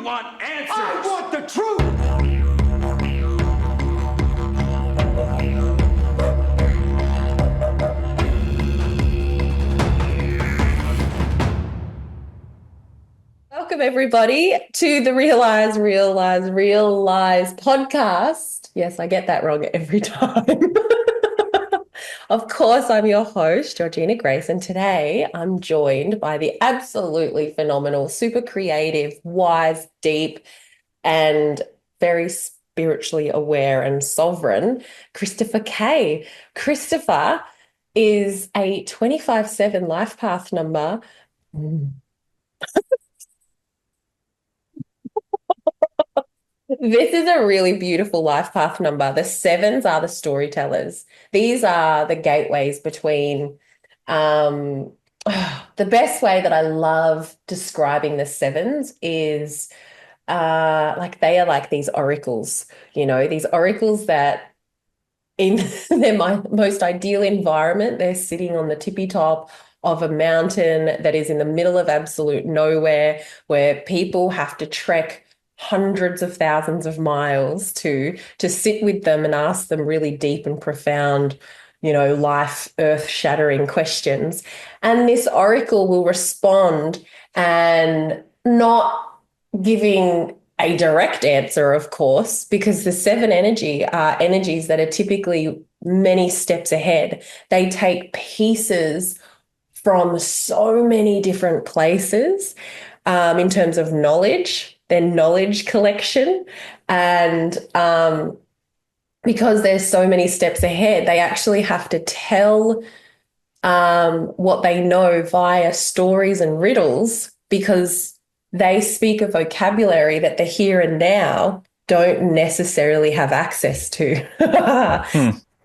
want answers. I want the truth. Welcome, everybody, to the Realize podcast. Yes, I get that wrong every time. Of course, I'm your host, Georgina Grace, and today I'm joined by the absolutely phenomenal, super creative, wise, deep, and very spiritually aware and sovereign Christopher K. Christopher is a 25/7 life path number. This is a really beautiful life path number. The sevens are the storytellers. These are the gateways between um, the best way that I love describing the sevens is like they are like these oracles, these oracles that in their most ideal environment, they're sitting on the tippy top of a mountain that is in the middle of absolute nowhere, where people have to trek hundreds of thousands of miles to sit with them and ask them really deep and profound, life earth-shattering questions. And this oracle will respond and not giving a direct answer, of course, because the seven energy are energies that are typically many steps ahead. They take pieces from so many different places in terms of knowledge, their knowledge collection. And because there's so many steps ahead, they actually have to tell what they know via stories and riddles, because they speak a vocabulary that the here and now don't necessarily have access to.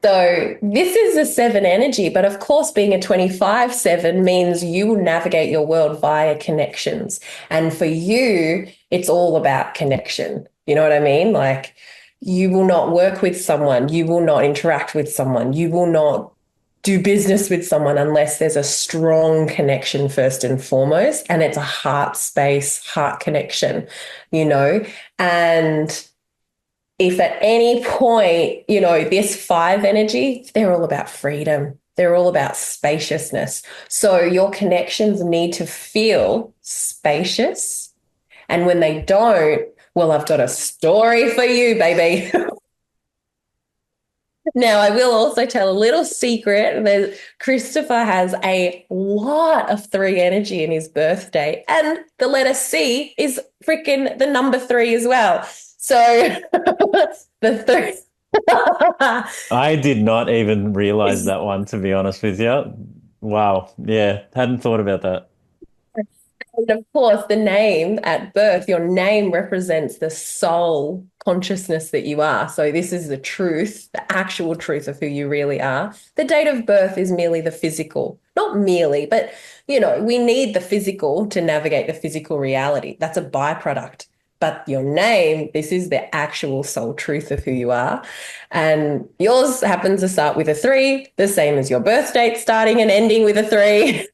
So this is a seven energy, but of course, being a 25/7 means you will navigate your world via connections. And for you, it's all about connection. You know what I mean? Like, you will not work with someone, you will not interact with someone, you will not do business with someone unless there's a strong connection first and foremost, and it's a heart space, heart connection, and if at any point, this five energy, they're all about freedom. They're all about spaciousness. So your connections need to feel spacious. And when they don't, well, I've got a story for you, baby. Now, I will also tell a little secret that Christopher has a lot of three energy in his birthday, and the letter C is freaking the number three as well. So the three. I did not even realize that one, to be honest with you. Wow. Yeah, hadn't thought about that. And of course, the name at birth, your name represents the soul consciousness that you are. So this is the truth, the actual truth of who you really are. The date of birth is merely the physical, not merely, but, we need the physical to navigate the physical reality. That's a byproduct. But your name, this is the actual soul truth of who you are. And yours happens to start with a three, the same as your birth date starting and ending with a three.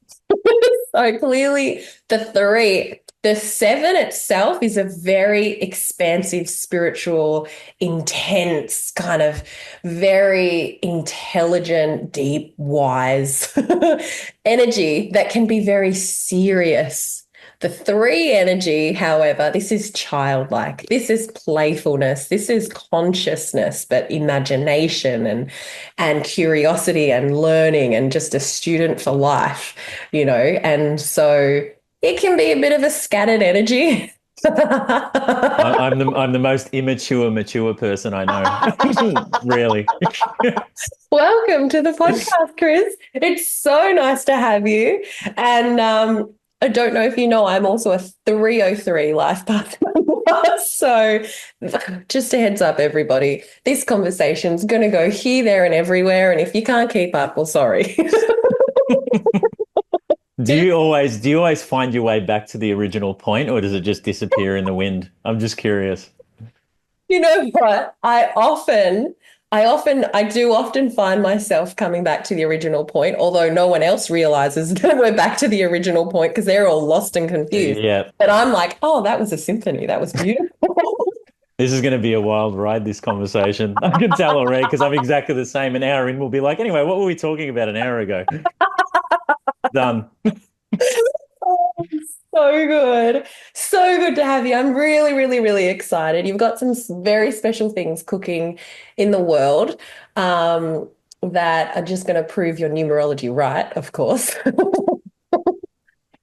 So clearly the three. The seven itself is a very expansive, spiritual, intense, kind of very intelligent, deep, wise energy that can be very serious. The three energy, however, this is childlike. This is playfulness. This is consciousness, but imagination and curiosity and learning, and just a student for life, And so it can be a bit of a scattered energy. I'm the most mature person I know. Really. Welcome to the podcast, Chris. It's so nice to have you. And I don't know if you know, I'm also a 303 life path member. So just a heads up, everybody, this conversation's going to go here, there, and everywhere. And if you can't keep up, well, sorry. Do you always find your way back to the original point, or does it just disappear in the wind? I'm just curious. You know what? I often I do often find myself coming back to the original point, although no one else realizes that we're back to the original point because they're all lost and confused. Yeah. But I'm like, oh, that was a symphony. That was beautiful. This is going to be a wild ride, this conversation. I can tell already because I'm exactly the same. An hour in, we'll be like, anyway, what were we talking about an hour ago? Done. Oh, so good. So good to have you. I'm really, really, really excited. You've got some very special things cooking in the world that are just going to prove your numerology right, of course.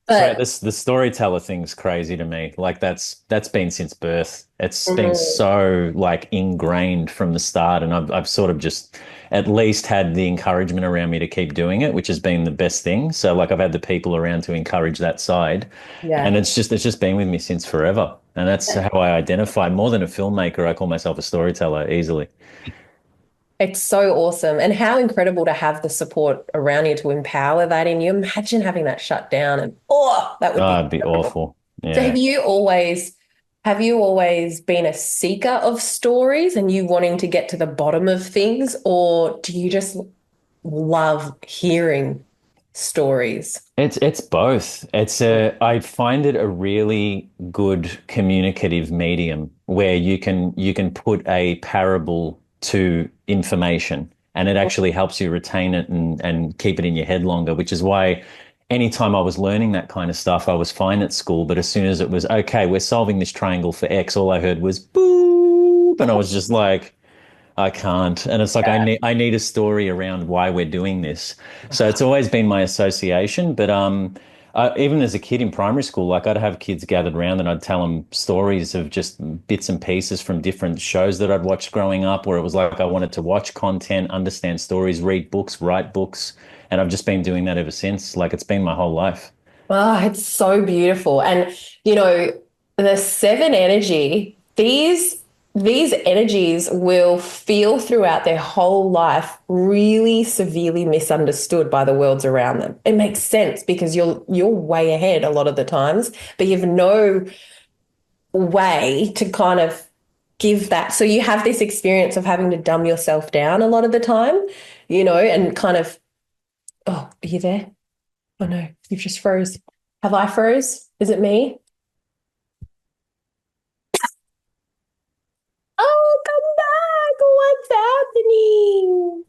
So But this the storyteller thing's crazy to me. Like that's been since birth. It's been mm, so like ingrained from the start, and I've sort of just at least had the encouragement around me to keep doing it, which has been the best thing. So like I've had the people around to encourage that side, and yeah. it's just been with me since forever. And that's how I identify. More than a filmmaker, I call myself a storyteller easily. It's so awesome. And how incredible to have the support around you to empower that in you. Imagine having that shut down and oh, that would be Oh, it'd be terrible. awful. So Yeah. have you always been a seeker of stories and you wanting to get to the bottom of things, or do you just love hearing stories? It's both. I find it a really good communicative medium where you can put a parable to information and it actually helps you retain it and keep it in your head longer, which is why anytime I was learning that kind of stuff, I was fine at school. But as soon as it was, okay, we're solving this triangle for X, all I heard was boop. And I was just like, I can't. And it's like I need a story around why we're doing this. So it's always been my association. But even as a kid in primary school, like I'd have kids gathered around and I'd tell them stories of just bits and pieces from different shows that I'd watched growing up, where it was like I wanted to watch content, understand stories, read books, write books. And I've just been doing that ever since. Like it's been my whole life. Oh, it's so beautiful. And you know, the seven energy, these energies will feel throughout their whole life really severely misunderstood by the worlds around them. It makes sense because you're way ahead a lot of the times, but you've no way to kind of give that. So you have this experience of having to dumb yourself down a lot of the time, and kind of, oh, are you there? Oh no, you've just froze. Have I froze? Is it me? Oh, come back. What's happening?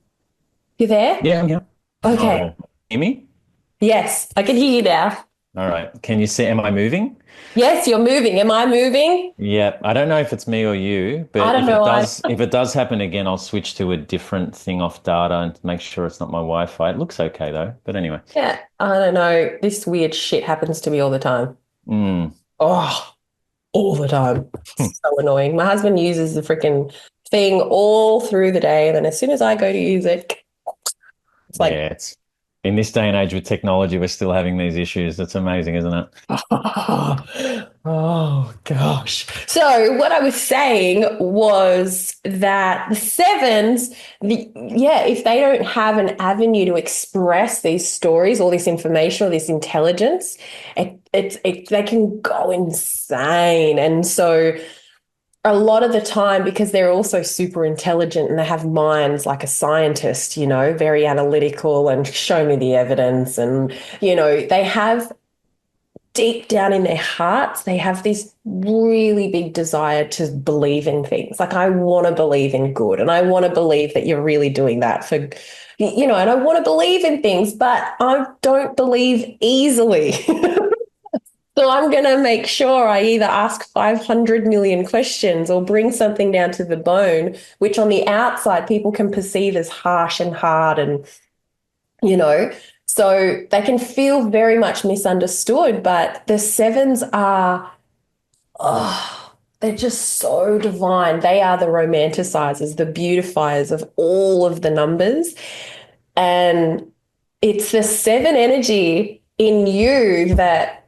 You there? Yeah, yeah. Okay. Oh, hear me? Yes, I can hear you now. All right. Can you see? Am I moving? Yes, you're moving. Am I moving? Yeah, I don't know if it's me or you, I but don't if it know. does, if it does happen again, I'll switch to a different thing off data and make sure it's not my Wi-Fi. It looks okay though. But anyway. Yeah, I don't know. This weird shit happens to me all the time. Mm. Oh, all the time. Hmm. So annoying. My husband uses the freaking thing all through the day, and then as soon as I go to use it, it's like Yeah, it's in this day and age with technology, we're still having these issues. It's amazing, isn't it? oh gosh. So what I was saying was that the sevens, if they don't have an avenue to express these stories, all this information, or this intelligence, they can go insane. And so a lot of the time, because they're also super intelligent and they have minds like a scientist, very analytical and show me the evidence. And, they have deep down in their hearts, they have this really big desire to believe in things. Like, I want to believe in good and I want to believe that you're really doing that and I want to believe in things, but I don't believe easily. So I'm going to make sure I either ask 500 million questions or bring something down to the bone, which on the outside people can perceive as harsh and hard and, you know, so they can feel very much misunderstood. But the sevens are, oh, they're just so divine. They are the romanticizers, the beautifiers of all of the numbers. And it's the seven energy in you that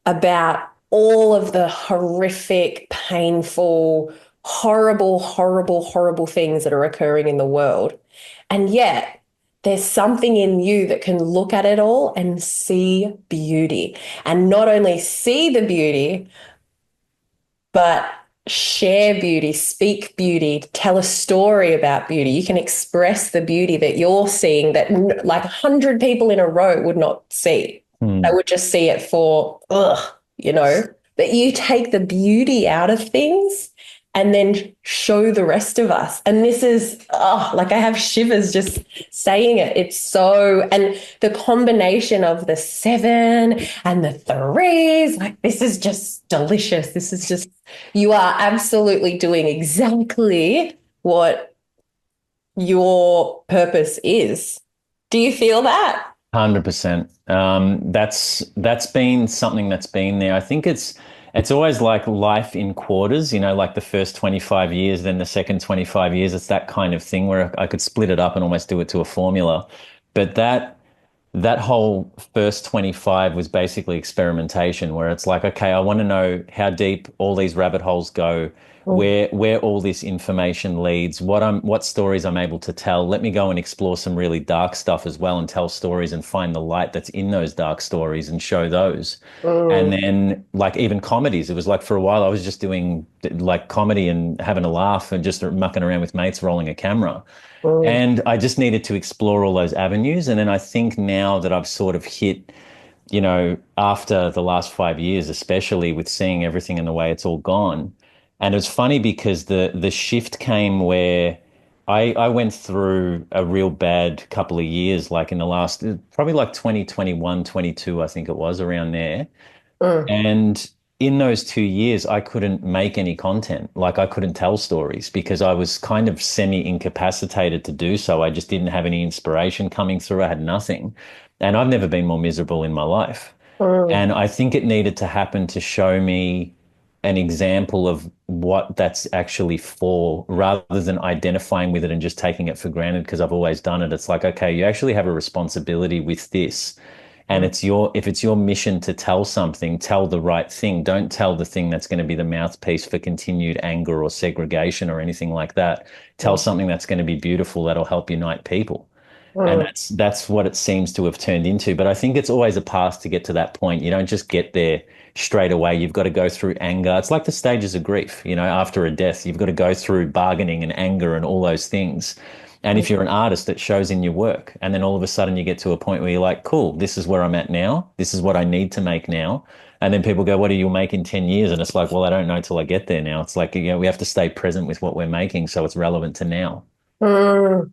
about all of the horrific, painful, horrible, horrible, horrible things that are occurring in the world. And yet, there's something in you that can look at it all and see beauty. And not only see the beauty, but share beauty, speak beauty, tell a story about beauty. You can express the beauty that you're seeing that like 100 people in a row would not see. They Hmm. would just see it for, ugh, you know, that you take the beauty out of things and then show the rest of us. And this is, oh, like I have shivers just saying it. It's so, and the combination of the seven and the threes, like this is just delicious. This is just, you are absolutely doing exactly what your purpose is. Do you feel that? 100%. That's been something that's been there. I think it's always like life in quarters, like the first 25 years, then the second 25 years. It's that kind of thing where I could split it up and almost do it to a formula. But that whole first 25 was basically experimentation where it's like, okay, I want to know how deep all these rabbit holes go, Mm, where all this information leads, what stories I'm able to tell. Let me go and explore some really dark stuff as well and tell stories and find the light that's in those dark stories and show those. And mm, then like even comedies, it was like for a while I was just doing like comedy and having a laugh and just mucking around with mates rolling a camera. mm, And I just needed to explore all those avenues. And then I think now that I've sort of hit, after the last 5 years, especially with seeing everything and the way it's all gone. And it was funny because the shift came where I went through a real bad couple of years, like in the last, probably like 2021, 22, I think it was around there. mm, And in those 2 years, I couldn't make any content. Like I couldn't tell stories because I was kind of semi-incapacitated to do so. I just didn't have any inspiration coming through. I had nothing. And I've never been more miserable in my life. mm, And I think it needed to happen to show me an example of what that's actually for rather than identifying with it and just taking it for granted because I've always done it. It's like, okay, you actually have a responsibility with this. And mm, if it's your mission to tell something, tell the right thing. Don't tell the thing that's going to be the mouthpiece for continued anger or segregation or anything like that. Tell mm, something that's going to be beautiful that'll help unite people. And mm, that's what it seems to have turned into. But I think it's always a path to get to that point. You don't just get there straight away. You've got to go through anger. It's like the stages of grief, after a death. You've got to go through bargaining and anger and all those things. And if you're an artist, it shows in your work. And then all of a sudden you get to a point where you're like, cool, this is where I'm at now. This is what I need to make now. And then people go, what do you make in 10 years? And it's like, well, I don't know till I get there now. It's like, we have to stay present with what we're making so it's relevant to now. mm.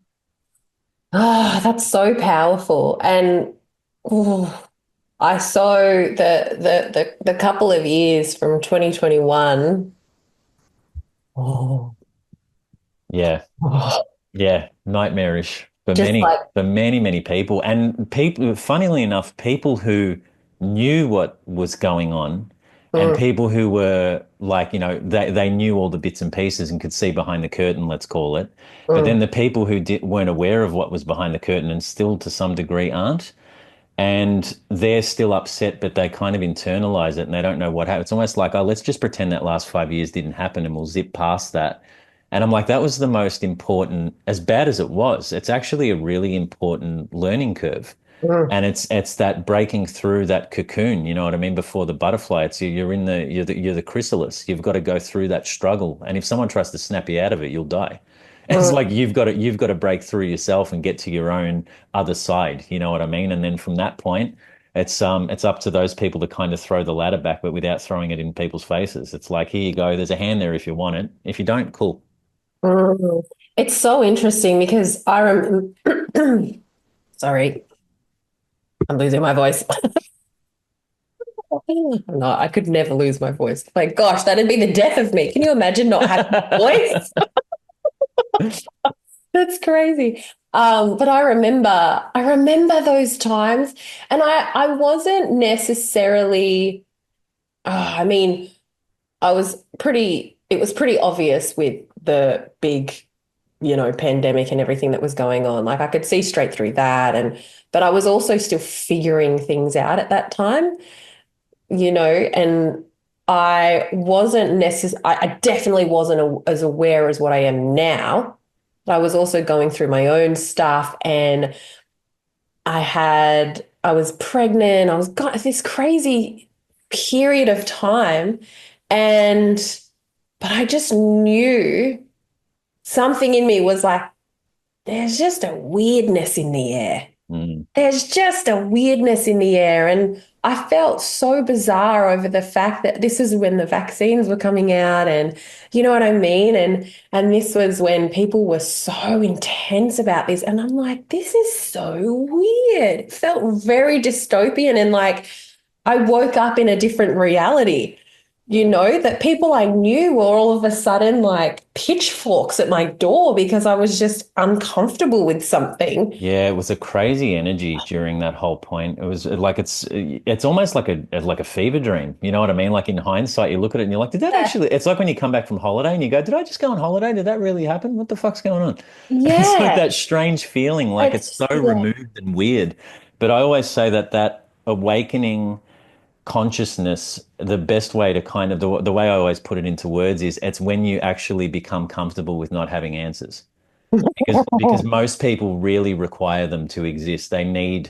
Ah, that's so powerful. And ooh, I saw the couple of years from 2021. Oh, Yeah. oh, Yeah, nightmarish just like for many, many people. And people, funnily enough, people who knew what was going on and mm, people who were like, they knew all the bits and pieces and could see behind the curtain, let's call it. But then mm, the people who weren't aware of what was behind the curtain and still to some degree aren't, and they're still upset, but they kind of internalize it and they don't know what happened. It's almost like, oh, let's just pretend that last 5 years didn't happen and we'll zip past that. And I'm like, that was the most important, as bad as it was, it's actually a really important learning curve. mm, And it's that breaking through that cocoon, you know what I mean, before the butterfly. It's you're in you're the chrysalis. You've got to go through that struggle. And if someone tries to snap you out of it, you'll die. It's like mm, you've got to break through yourself and get to your own other side, you know what I mean? And then from that point, it's up to those people to kind of throw the ladder back, but without throwing it in people's faces. It's like, here you go, there's a hand there if you want it. If you don't, cool. mm. It's so interesting because I rem sorry, I'm losing my voice. No, I could never lose my voice. My gosh, that'd be the death of me. Can you imagine not having a voice? That's crazy. But I remember those times, and I wasn't necessarily. I mean, It was pretty obvious with the big, pandemic and everything that was going on. Like I could see straight through that, but I was also still figuring things out at that time, and I definitely wasn't as aware as what I am now. I was also going through my own stuff and I was pregnant. I was got this crazy period of time and but I just knew something in me was like, there's just a weirdness in the air. Mm. There's just a weirdness in the air. And I felt so bizarre over the fact that this is when the vaccines were coming out and you know what I mean? And this was when people were so intense about this. And I'm like, this is so weird. It felt very dystopian and like I woke up in a different reality. That people I knew were all of a sudden like pitchforks at my door because I was just uncomfortable with something. Yeah, it was a crazy energy during that whole point. It was like it's almost like a fever dream. You know what I mean? Like in hindsight, you look at it and you're like, did that Yeah. actually? It's like when you come back from holiday and you go, did I just go on holiday? Did that really happen? What the fuck's going on? It's like Yeah. that strange feeling, like it's so Yeah. removed and weird. But I always say that that awakening consciousness, the best way to kind of the way I always put it into words is it's when you actually become comfortable with not having answers because most people really require them to exist. They need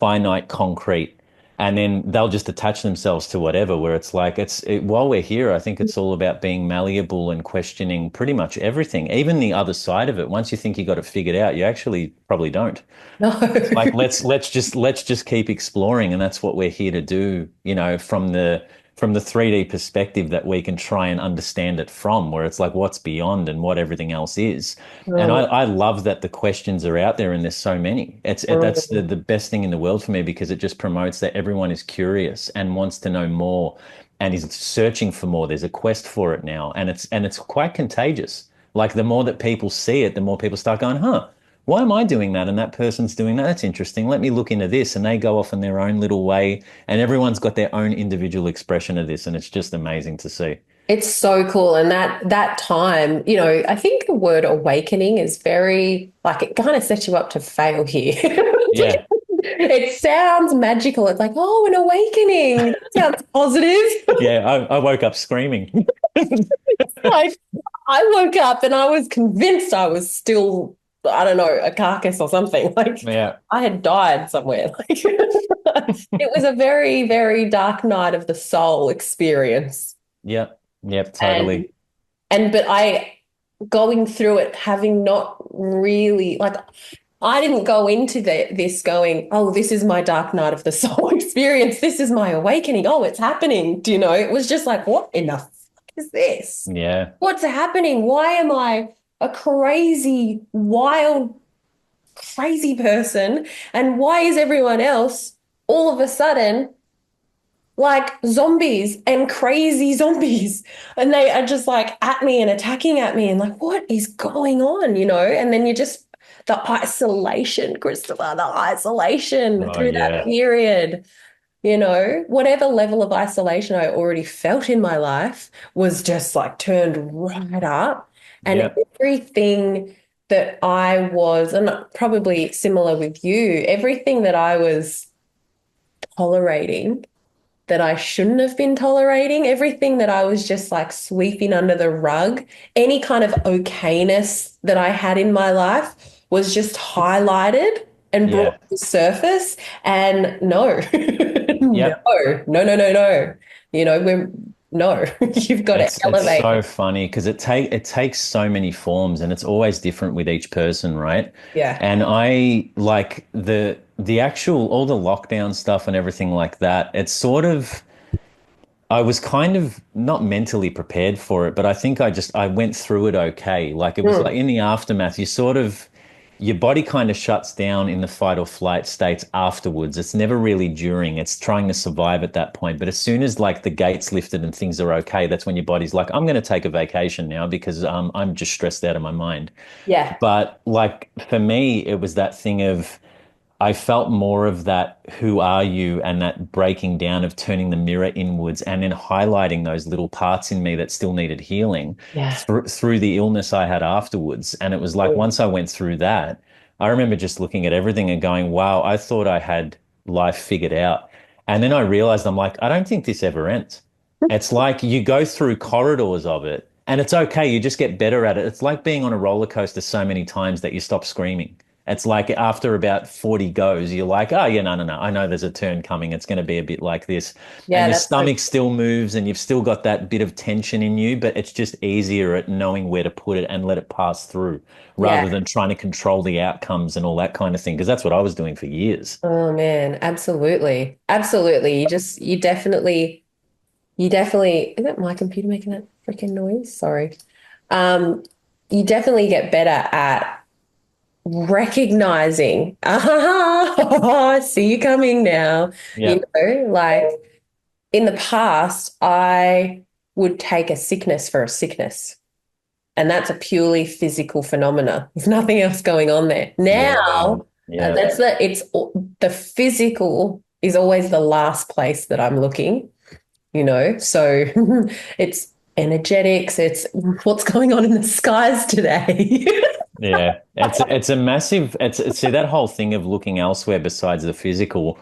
finite concrete, and then they'll just attach themselves to whatever. Where it's like while we're here, I think it's all about being malleable and questioning pretty much everything, even the other side of it. Once you think you got it figured out, you actually probably don't. No. It's like let's just keep exploring, and that's what we're here to do, from the 3D perspective that we can try and understand it from, where it's like what's beyond and what everything else is. And I, Mm, I love that the questions are out there and there's so many. That's the, mm. the best thing in the world for me because it just promotes that everyone is curious and wants to know more and is searching for more. There's a quest for it now, and it's quite contagious. Like the more that people see it, the more people start going, huh, why am I doing that? And that person's doing that. That's interesting. Let me look into this. And they go off in their own little way. And everyone's got their own individual expression of this. And it's just amazing to see. It's so cool. And that time, I think the word awakening is very like it kind of sets you up to fail here. Yeah. It sounds magical. It's like, oh, an awakening. That sounds positive. Yeah. I woke up screaming. Like I woke up and I was convinced I was still, I don't know, a carcass or something. Like Yeah. I had died somewhere. Like it was a very, very dark night of the soul experience. Yep. Yep. And Totally. but I going through it having not really like I didn't go into this going, oh, this is my dark night of the soul experience. This is my awakening. Oh, it's happening. Do you know? It was just like, what in the fuck is this? Yeah. What's happening? Why am I a crazy, wild, crazy person? And why is everyone else all of a sudden like zombies and crazy zombies? And they are just like at me and attacking at me and like, what is going on? And then you just, the isolation, Christopher, the isolation Oh, through that yeah. period. Whatever level of isolation I already felt in my life was just like turned right up. And Yep. everything that I was, and probably similar with you, everything that I was tolerating that I shouldn't have been tolerating, everything that I was just like sweeping under the rug, any kind of okayness that I had in my life was just highlighted and brought Yeah. to the surface. And no, no, Yep. no, no, no, no. No, you've got to It's elevate so it. funny because it takes so many forms and it's always different with each person, right? Yeah. And I like the actual all the lockdown stuff and everything like that. It's sort of I was kind of not mentally prepared for it, but I think I went through it okay. Like it was like Mm. in the aftermath, your body kind of shuts down in the fight or flight states afterwards. It's never really during. It's trying to survive at that point. But as soon as like the gates lifted and things are okay, that's when your body's like, I'm going to take a vacation now because I'm just stressed out of my mind. Yeah. But like for me, it was that thing of I felt more of that who are you and that breaking down of turning the mirror inwards and then highlighting those little parts in me that still needed healing Yeah. through the illness I had afterwards. And it was like Mm. once I went through that, I remember just looking at everything and going, wow, I thought I had life figured out. And then I realized I'm like, I don't think this ever ends. It's like you go through corridors of it and it's okay. You just get better at it. It's like being on a roller coaster so many times that you stop screaming. It's like after about 40 goes, you're like, oh, yeah, no, no, no. I know there's a turn coming. It's going to be a bit like this. And Yeah, your that's so stomach still moves and you've still got that bit of tension in you, but it's just easier at knowing where to put it and let it pass through yeah. rather than trying to control the outcomes and all that kind of thing. Because that's what I was doing for years. Oh man, absolutely. Absolutely. You definitely, is that my computer making that freaking noise? Sorry. Um, you definitely get better at recognizing, ah, I see you coming now. You Yeah. know, like in the past, I would take a sickness for a sickness. And that's a purely physical phenomena. There's nothing else going on there. Yeah. Now, Yeah. that's the physical is always the last place that I'm looking, you know. So it's energetics, it's what's going on in the skies today. Yeah, it's a massive see that whole thing of looking elsewhere besides the physical.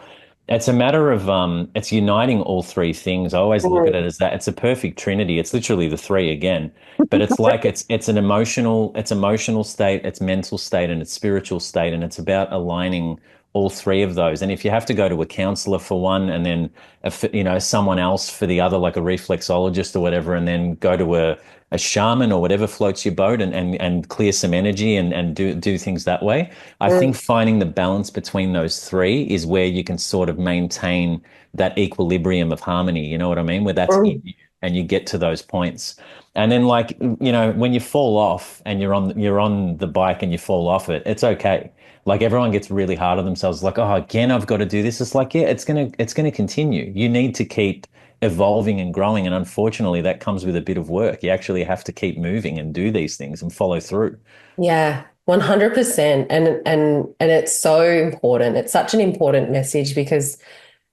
It's a matter of it's uniting all three things. I always look at it as that it's a perfect trinity. It's literally the three again. But it's like it's an emotional state, it's mental state, and it's spiritual state, and it's about aligning all three of those. And if you have to go to a counselor for one, and then someone else for the other, like a reflexologist or whatever, and then go to a shaman or whatever floats your boat and clear some energy and do things that way. I think Mm, finding the balance between those three is where you can sort of maintain that equilibrium of harmony. You know what I mean? Where that's in mm. you and you get to those points. And then like, when you fall off and you're on the bike and you fall off it, it's okay. Like everyone gets really hard on themselves, like, oh, again, I've got to do this. It's like, yeah, it's gonna continue. You need to keep evolving and growing. And unfortunately, that comes with a bit of work. You actually have to keep moving and do these things and follow through. Yeah, 100%. And it's so important. It's such an important message because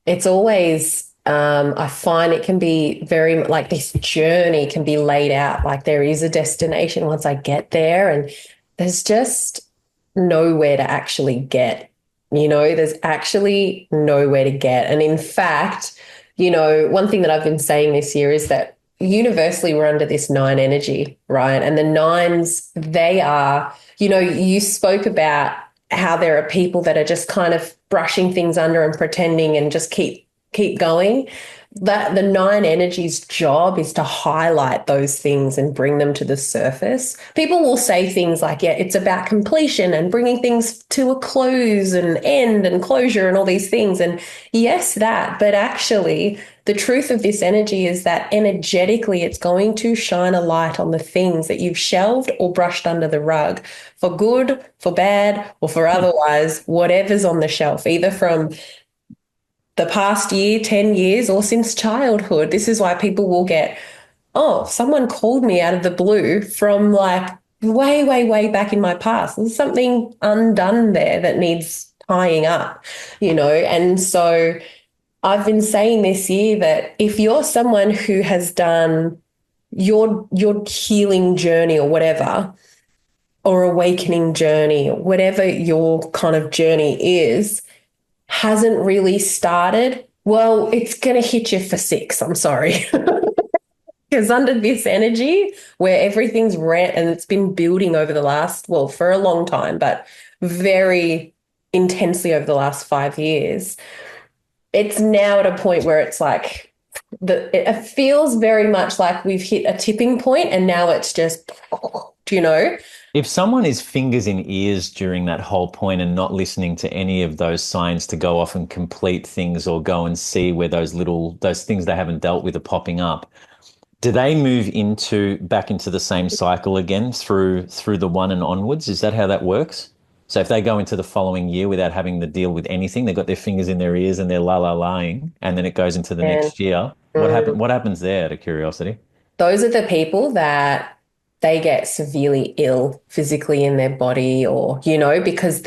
it's always, I find it can be very like this journey can be laid out. Like there is a destination once I get there, and there's just nowhere to actually get. There's actually nowhere to get. And in fact, one thing that I've been saying this year is that universally we're under this nine energy, right? And the nines, they are, you spoke about how there are people that are just kind of brushing things under and pretending and just keep going. That the nine energies job is to highlight those things and bring them to the surface. People will say things like, yeah, it's about completion and bringing things to a close and end and closure and all these things. And yes, that, but actually the truth of this energy is that energetically it's going to shine a light on the things that you've shelved or brushed under the rug for good, for bad, or for otherwise, whatever's on the shelf, either from the past year, 10 years, or since childhood. This is why people will get, oh, someone called me out of the blue from like way, way, way back in my past. There's something undone there that needs tying up, And so I've been saying this year that if you're someone who has done your healing journey or whatever, or awakening journey, or whatever your kind of journey is, hasn't really started, well, it's going to hit you for six. I'm sorry. Because under this energy where everything's ran and it's been building over the last, well, for a long time, but very intensely over the last 5 years, it's now at a point where it's like it feels very much like we've hit a tipping point and now it's just, you know? If someone is fingers in ears during that whole point and not listening to any of those signs to go off and complete things or go and see where those things they haven't dealt with are popping up, do they move back into the same cycle again through the one and onwards? Is that how that works? So if they go into the following year without having to deal with anything, they've got their fingers in their ears and they're la la laing, and then it goes into the And next year. mm, What happens there, out of curiosity? those are the people that they get severely ill physically in their body, or, because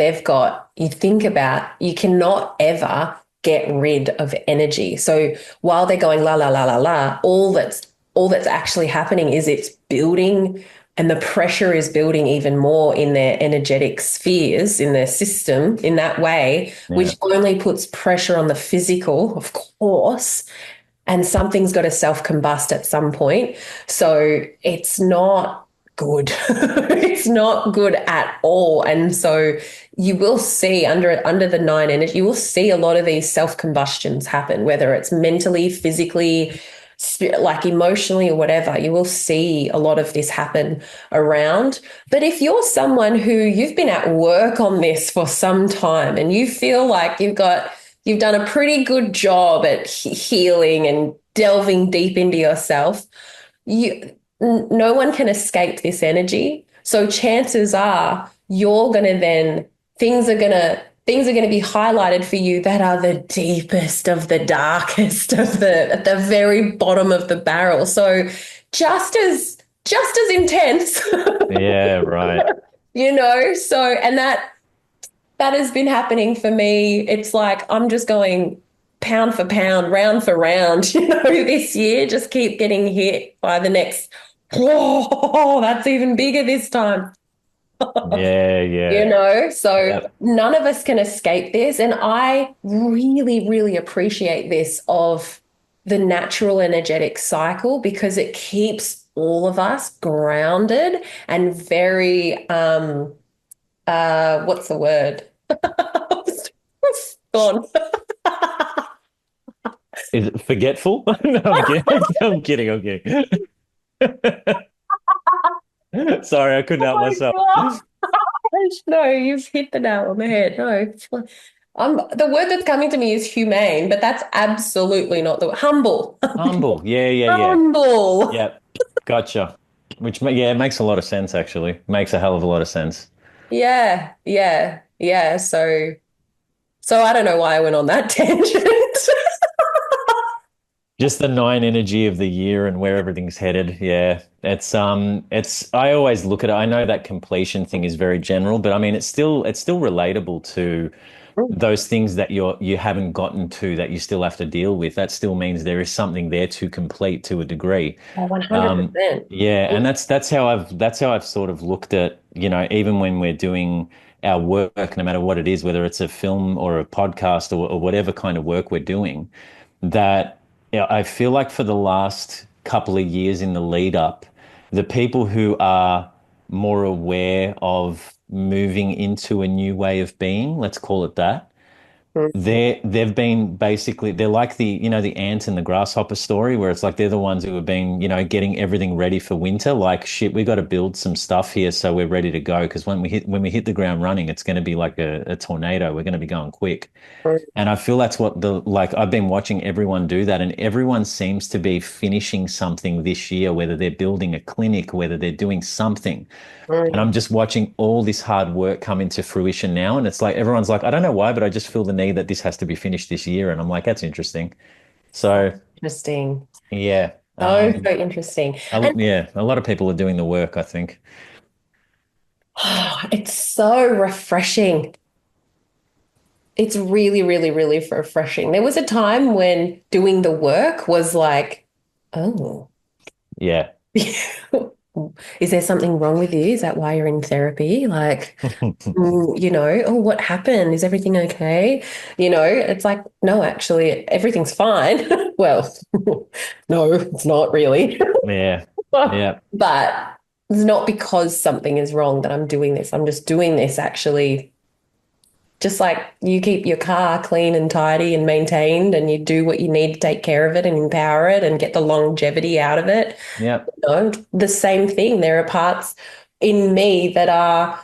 you think about, you cannot ever get rid of energy. So while they're going la la la la la, all that's actually happening is it's building, and the pressure is building even more in their energetic spheres, in their system, in that way, Yeah. which only puts pressure on the physical, of course, and something's got to self combust at some point. So it's not. good. It's not good at all. And so you will see under the nine energy, you will see a lot of these self-combustions happen, whether it's mentally, physically, like emotionally or whatever. You will see a lot of this happen around. But if you're someone who you've been at work on this for some time and you feel like you've done a pretty good job at healing and delving deep into yourself, no one can escape this energy. So chances are you're going to then things are going to be highlighted for you that are the deepest of the darkest of the at the very bottom of the barrel. So just as intense, Yeah, right. so and that has been happening for me. It's like I'm just going pound for pound, round for round, this year. Just keep getting hit by the next, whoa, that's even bigger this time. Yeah, yeah. So Yep. none of us can escape this. And I really, really appreciate this of the natural energetic cycle because it keeps all of us grounded and very, what's the word? Gone. Is it forgetful? No, I'm kidding. I'm kidding. I'm kidding. Sorry, I couldn't help Oh myself. my gosh, no, you've hit the nail on the head. No, the word that's coming to me is humane, but that's absolutely not the word. Humble. Humble. Yeah, yeah, yeah. Humble. Yep. Gotcha. Yeah, it makes a lot of sense actually. Makes a hell of a lot of sense. Yeah, yeah, yeah. So I don't know why I went on that tangent. Just the nine energy of the year and where everything's headed. Yeah. It's I always look at it. I know that completion thing is very general, but I mean it's still relatable to those things that you haven't gotten to that you still have to deal with. That still means there is something there to complete to a degree. Oh, Um, 100%. yeah, and that's how I've sort of looked at, even when we're doing our work, no matter what it is, whether it's a film or a podcast or whatever kind of work we're doing, that I feel like for the last couple of years in the lead up, the people who are more aware of moving into a new way of being, let's call it that, they've been basically they're like the ant and the grasshopper story where it's like they're the ones who have been getting everything ready for winter, like shit, we got to build some stuff here so we're ready to go because when we hit the ground running it's going to be like a tornado. We're going to be going quick. And I feel that's what I've been watching everyone do that, and everyone seems to be finishing something this year, whether they're building a clinic, whether they're doing something. And I'm just watching all this hard work come into fruition now. And it's like everyone's like, I don't know why, but I just feel the need that this has to be finished this year. And I'm like, that's interesting. So So interesting. yeah. So interesting. And Yeah, a lot of people are doing the work, I think. it's so refreshing. It's really, really, really refreshing. There was a time when doing the work was like, oh, Yeah. is there something wrong with you? Is that why you're in therapy? Like, oh, what happened? Is everything okay? It's like, no, actually, everything's fine. Well, no, it's not really. Yeah. Yeah. But it's not because something is wrong that I'm doing this. I'm just doing this actually, just like you keep your car clean and tidy and maintained, and you do what you need to take care of it and empower it and get the longevity out of it. Yeah. The same thing. There are parts in me that are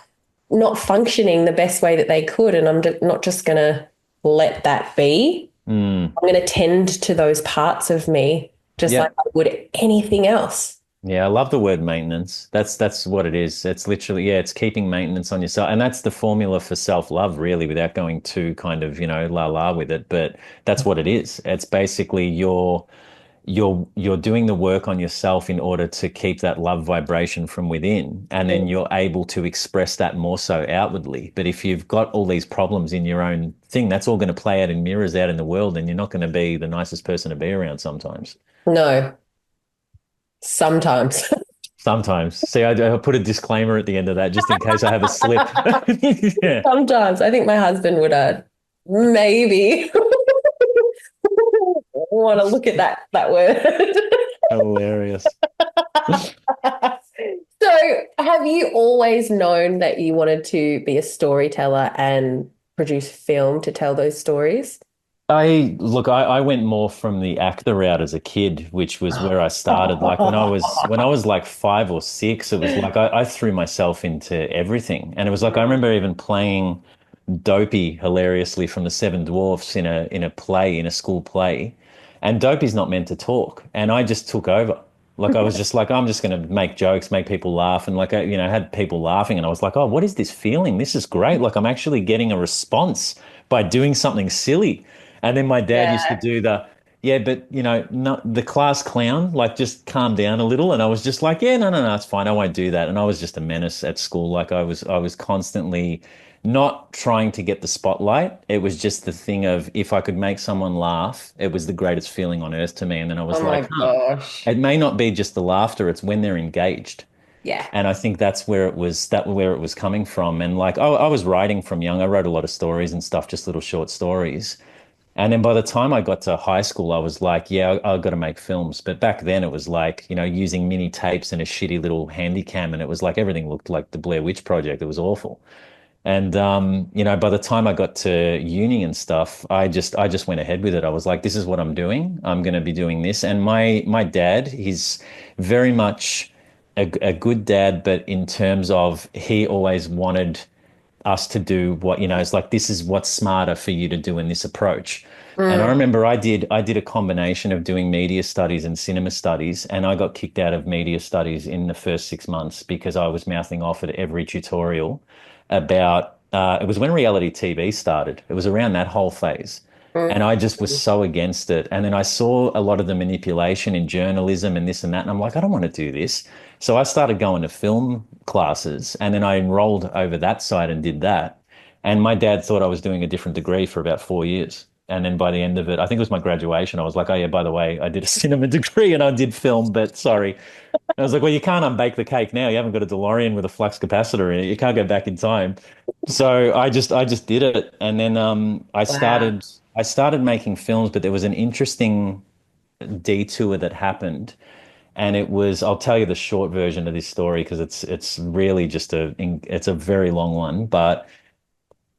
not functioning the best way that they could, and I'm not just going to let that be. Mm. I'm going to tend to those parts of me just like Yep. I would anything else. Yeah, I love the word maintenance. That's what it is. It's literally, yeah, it's keeping maintenance on yourself. And that's the formula for self-love, really, without going too kind of, la la with it. But that's what it is. It's basically you're doing the work on yourself in order to keep that love vibration from within. And then you're able to express that more so outwardly. But if you've got all these problems in your own thing, that's all going to play out in mirrors out in the world, and you're not going to be the nicest person to be around sometimes. No, sometimes. Sometimes. See, I put a disclaimer at the end of that just in case I have a slip. Yeah. Sometimes. I think my husband would maybe want to look at that word. Hilarious. So always known that you wanted to be a storyteller and produce film to tell those stories? I went more from the actor route as a kid, which was where I started. Like when I was like 5 or 6, it was like I threw myself into everything. And it was like I remember even playing Dopey hilariously from the Seven Dwarfs in a play, in a school play. And Dopey's not meant to talk. And I just took over. Like I was just like, I'm just going to make jokes, make people laugh. And like, I had people laughing and I was like, oh, what is this feeling? This is great. Like I'm actually getting a response by doing something silly. And then my dad used to Yeah. do yeah, but not the class clown, like just calm down a little. And I was just like, yeah, no, no, no, it's fine. I won't do that. And I was just a menace at school. Like I was constantly not trying to get the spotlight. It was just the thing of if I could make someone laugh, it was the greatest feeling on earth to me. And then I Oh was my like, huh, gosh. it may not be just the laughter, it's when they're engaged. Yeah. And I think that's where it was coming from. And like I was writing from young. I wrote a lot of stories and stuff, just little short stories. And then by the time I got to high school, I was like, yeah, I've got to make films. But back then it was like, using mini tapes and a shitty little handy cam. And it was like everything looked like the Blair Witch Project. It was awful. And by the time I got to uni and stuff, I just went ahead with it. I was like, this is what I'm doing. I'm going to be doing this. And my dad, he's very much a good dad, but in terms of he always wanted us to do what, it's like this is what's smarter for you to do in this approach. And I Mm, remember I did a combination of doing media studies and cinema studies, and I got kicked out of media studies in the first 6 months because I was mouthing off at every tutorial about it was when reality TV started. It was around that whole phase. And I just was mm. so against it. And then I saw a lot of the manipulation in journalism and this and that. And I'm like, I don't want to do this. So I started going to film classes and then I enrolled over that side and did that. And my dad thought I was doing a different degree for about 4 years. And then by the end of it, I think it was my graduation, I was like, oh, yeah, by the way, I did a cinema degree and I did film, but sorry. I was like, well, you can't unbake the cake now. You haven't got a DeLorean with a flux capacitor in it. You can't go back in time. So I just did it. And then I Wow. started I started making films, but there was an interesting detour that happened. And it was, I'll tell you the short version of this story because it's really just it's a very long one. But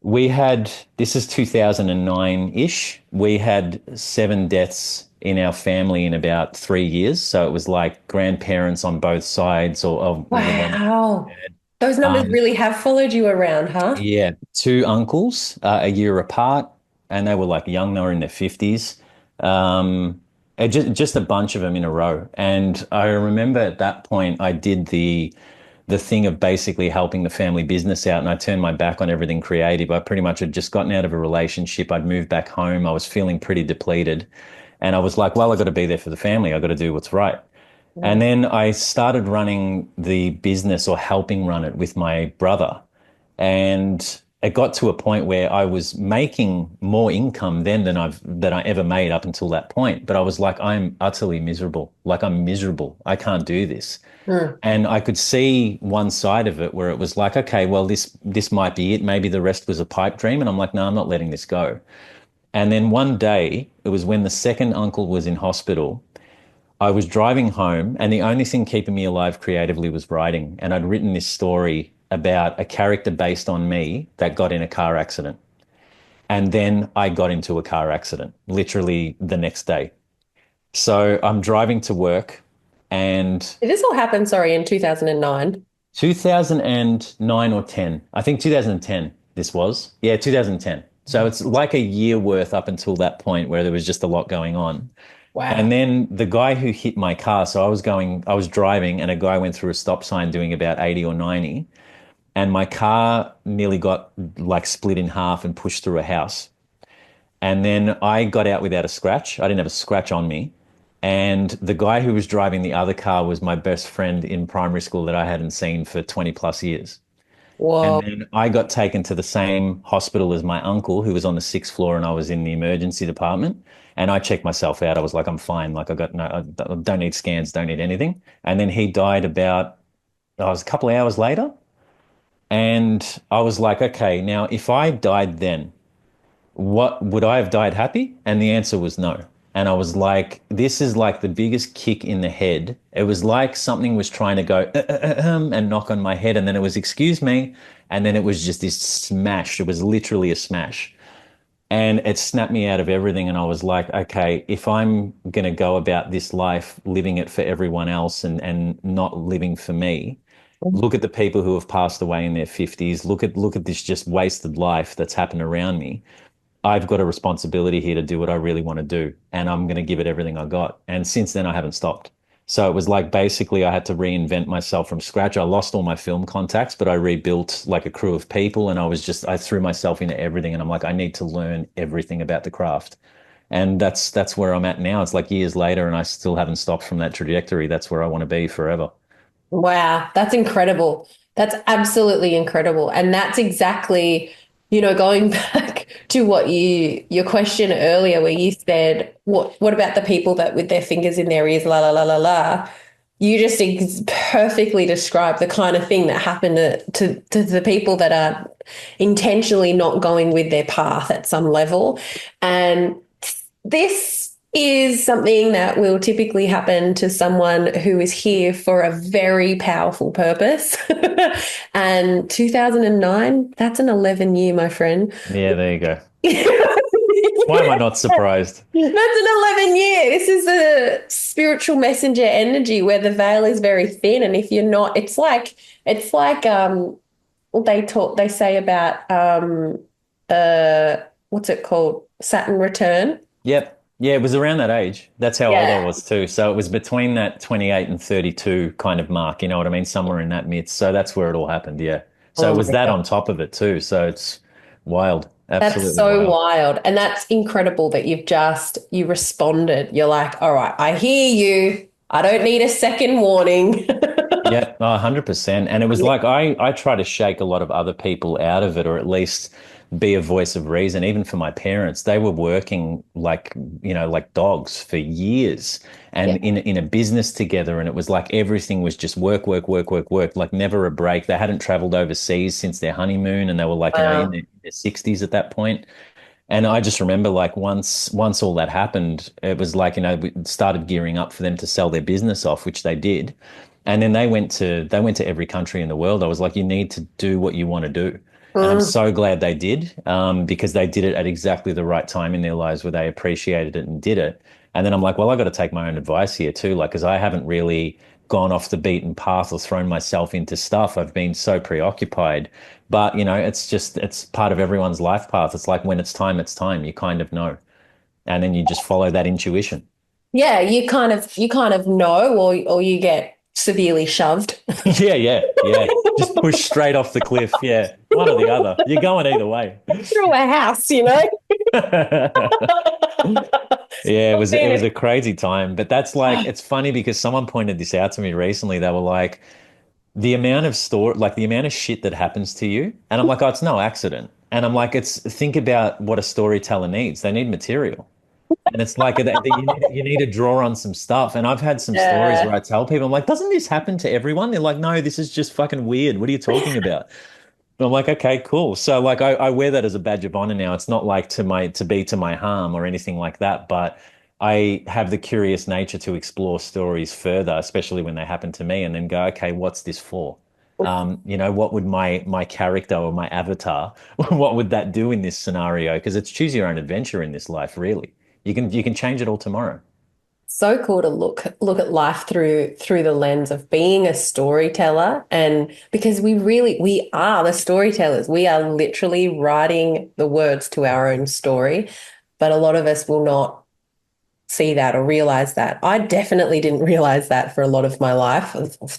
we had, this is 2009-ish. We had 7 deaths in our family in about 3 years. So it was like grandparents on both sides or the one. Wow. Those numbers Um, really have followed you around, huh? yeah, two uncles a year apart, and they were like young. They were in their 50s. Just a bunch of them in a row. And I remember at that point, I did the thing of basically helping the family business out, and I turned my back on everything creative. I pretty much had just gotten out of a relationship. I'd moved back home. I was feeling pretty depleted, and I was like, well, I got to be there for the family. I got to do what's right. And Mm. then I started running the business or helping run it with my brother. And it got to a point where I was making more income then than I ever made up until that point. But I was like, I'm utterly miserable. Like I'm miserable. I can't do this. Mm. And I could see one side of it where it was like, okay, well, this might be it. Maybe the rest was a pipe dream. And I'm like, no, I'm not letting this go. And then one day, it was when the second uncle was in hospital. I was driving home, and the only thing keeping me alive creatively was writing. And I'd written this story about a character based on me that got in a car accident. And then I got into a car accident literally the next day. So I'm driving to work and Did this all happen, sorry, in 2009? 2009 or 10, I think 2010 this was. Yeah, 2010. So it's like a year worth up until that point where there was just a lot going on. And Wow. then the guy who hit my car, so I was driving and a guy went through a stop sign doing about 80 or 90, and my car nearly got like split in half and pushed through a house. And then I got out without a scratch. I didn't have a scratch on me. And the guy who was driving the other car was my best friend in primary school that I hadn't seen for 20 plus years. And Whoa. then I got taken to the same hospital as my uncle, who was on the 6th floor, and I was in the emergency department. And I checked myself out. I was like, I'm fine. Like, I got no, I don't need scans, don't need anything. And then he died about, I was a couple of hours later. And I was like, okay, now if I died then, what would I have died happy? And the answer was no. And I was like, this is like the biggest kick in the head. It was like something was trying to go and knock on my head. And then it was, excuse me. And then it was just this smash. It was literally a smash. And it snapped me out of everything. And I was like, okay, if I'm going to go about this life living it for everyone else and not living for me, look at the people who have passed away in their 50s. Look at this just wasted life that's happened around me. I've got a responsibility here to do what I really want to do, and I'm going to give it everything I got. And since then, I haven't stopped. So it was like basically I had to reinvent myself from scratch. I lost all my film contacts, but I rebuilt like a crew of people, and I threw myself into everything. And I'm like, I need to learn everything about the craft. And that's where I'm at now. It's like years later, and I still haven't stopped from that trajectory. That's where I want to be forever. Wow, that's incredible. That's absolutely incredible. And that's exactly, going back to your question earlier where you said, what about the people that with their fingers in their ears, la la la la la. You just perfectly described the kind of thing that happened to the people that are intentionally not going with their path at some level. And this is something that will typically happen to someone who is here for a very powerful purpose. And 2009, that's an 11 year, my friend. Yeah, there you go. Why am I That's not surprised? an 11 year. This is a spiritual messenger energy where the veil is very thin. And if you're not, it's like they say about what's it called? Saturn return. Yep. Yeah, it was around that age. That's how old I Yeah. was too. So it was between that 28 and 32 kind of mark, you know what I mean? Somewhere in that midst. So that's where it all happened. Yeah. So it Oh was my that God. on top of it too. So it's wild. That's Absolutely so wild. wild. And that's incredible that you responded. You're like, all right, I hear you. I don't need a second warning. Yeah, 100%. And it was like I try to shake a lot of other people out of it, or at least be a voice of reason. Even for my parents, they were working like, like dogs for years and Yeah. in a business together. And it was like everything was just work, work, work, work, work, like never a break. They hadn't traveled overseas since their honeymoon, and they were like, Wow. in their 60s at that point. And I just remember like once all that happened, it was like, we started gearing up for them to sell their business off, which they did. And then they went to every country in the world. I was like, you need to do what you want to do. And I'm Mm. so glad they did, because they did it at exactly the right time in their lives where they appreciated it and did it. And then I'm like, well, I got to take my own advice here too, like, because I haven't really gone off the beaten path or thrown myself into stuff. I've been so preoccupied. But, it's part of everyone's life path. It's like when it's time, it's time. You kind of know. And then you just follow that intuition. Yeah, you kind of know or you get severely shoved Yeah, yeah, yeah. Just push straight off the cliff. Yeah, one or the other. You're going either way. through a house. Yeah, it was a Being crazy time. But that's like it's funny because someone pointed this out to me recently. They were like, the amount of shit that happens to you. And I'm like, oh, it's no accident. And I'm like, think about what a storyteller needs. They need material. And it's like you need to draw on some stuff. And I've had some stories where Yeah. I tell people, I'm like, doesn't this happen to everyone? They're like, no, this is just fucking weird. What are you talking about? And I'm like, okay, cool. So like I wear that as a badge of honor now. It's not like to my harm or anything like that, but I have the curious nature to explore stories further, especially when they happen to me, and then go, okay, what's this for? What would my character or my avatar, what would that do in this scenario? Because it's choose your own adventure in this life, really. You can change it all tomorrow. So cool to look at life through the lens of being a storyteller, and because we are the storytellers. We are literally writing the words to our own story, but a lot of us will not see that or realize that. I definitely didn't realize that for a lot of my life.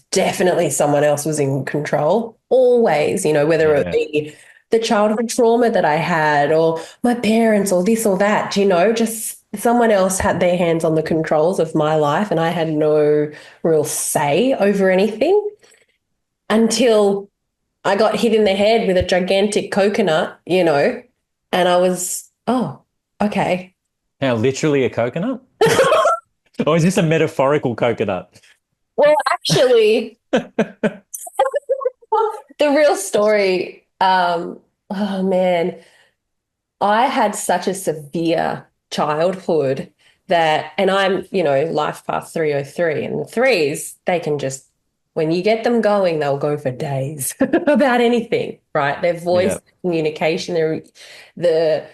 Definitely someone else was in control always, whether it Yeah. be the childhood trauma that I had or my parents or this or that, just someone else had their hands on the controls of my life and I had no real say over anything until I got hit in the head with a gigantic coconut, and I was, oh, okay. Now, literally a coconut? Or is this a metaphorical coconut? Well, actually, the real story, oh man, I had such a severe childhood that, and I'm, life path 303, and the threes, they can just, when you get them going, they'll go for days about anything, right? Their voice, Yeah. communication, the,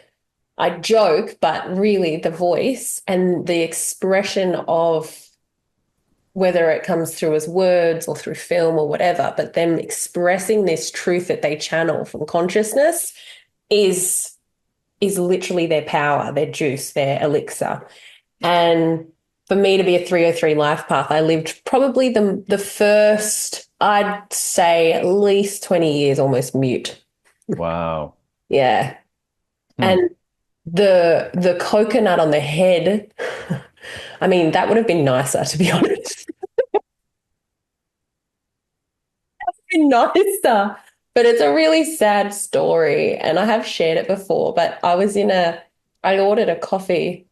I joke, but really the voice and the expression of whether it comes through as words or through film or whatever, but them expressing this truth that they channel from consciousness is is literally their power, their juice, their elixir. And for me to be a 303 life path, I lived probably the first, I'd say at least 20 years almost mute. Wow. Yeah. Hmm. And the coconut on the head, I mean, that would have been nicer to be honest. Been nicer. But it's a really sad story. And I have shared it before, but I ordered a coffee.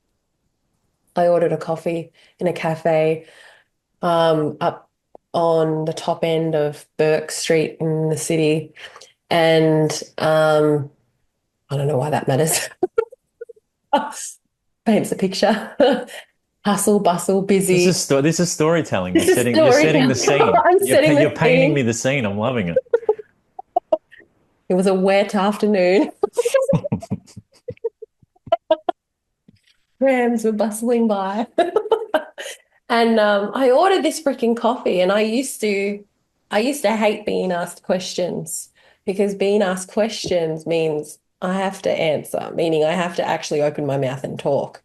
I ordered a coffee in a cafe up on the top end of Burke Street in the city. And I don't know why that matters. Paints a picture. Hustle, bustle, busy. This is storytelling. This is You're setting the storytelling. scene. I'm setting You're the painting me scene. the scene. I'm loving it. It was a wet afternoon. Trams were bustling by. And I ordered this freaking coffee, and I used to hate being asked questions because being asked questions means I have to answer, meaning I have to actually open my mouth and talk.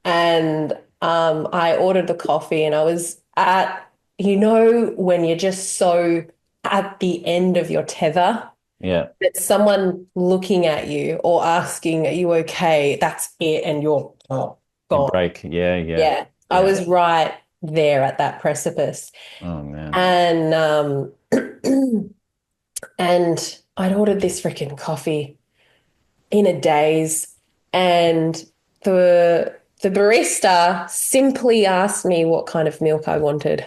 And I ordered the coffee, and I was when you're just so at the end of your tether, Yeah. that someone looking at you or asking, "Are you okay?" That's it, and you're You gone. break. Yeah. Yeah. Yeah, I Yeah. was right there at that precipice. Oh man. And and I'd ordered this freaking coffee in a daze, and the barista simply asked me what kind of milk I wanted.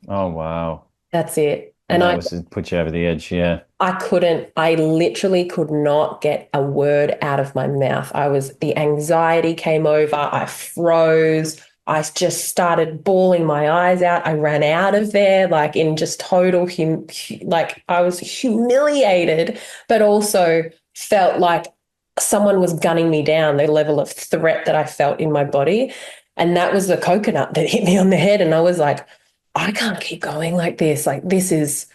Oh wow. That's it. And And that was to put you over the edge. Yeah. I literally could not get a word out of my mouth. The anxiety came over. I froze. I just started bawling my eyes out. I ran out of there, like in just like I was humiliated, but also felt like someone was gunning me down, the level of threat that I felt in my body. And that was the coconut that hit me on the head. And I was like, I can't keep going like this. Like, this is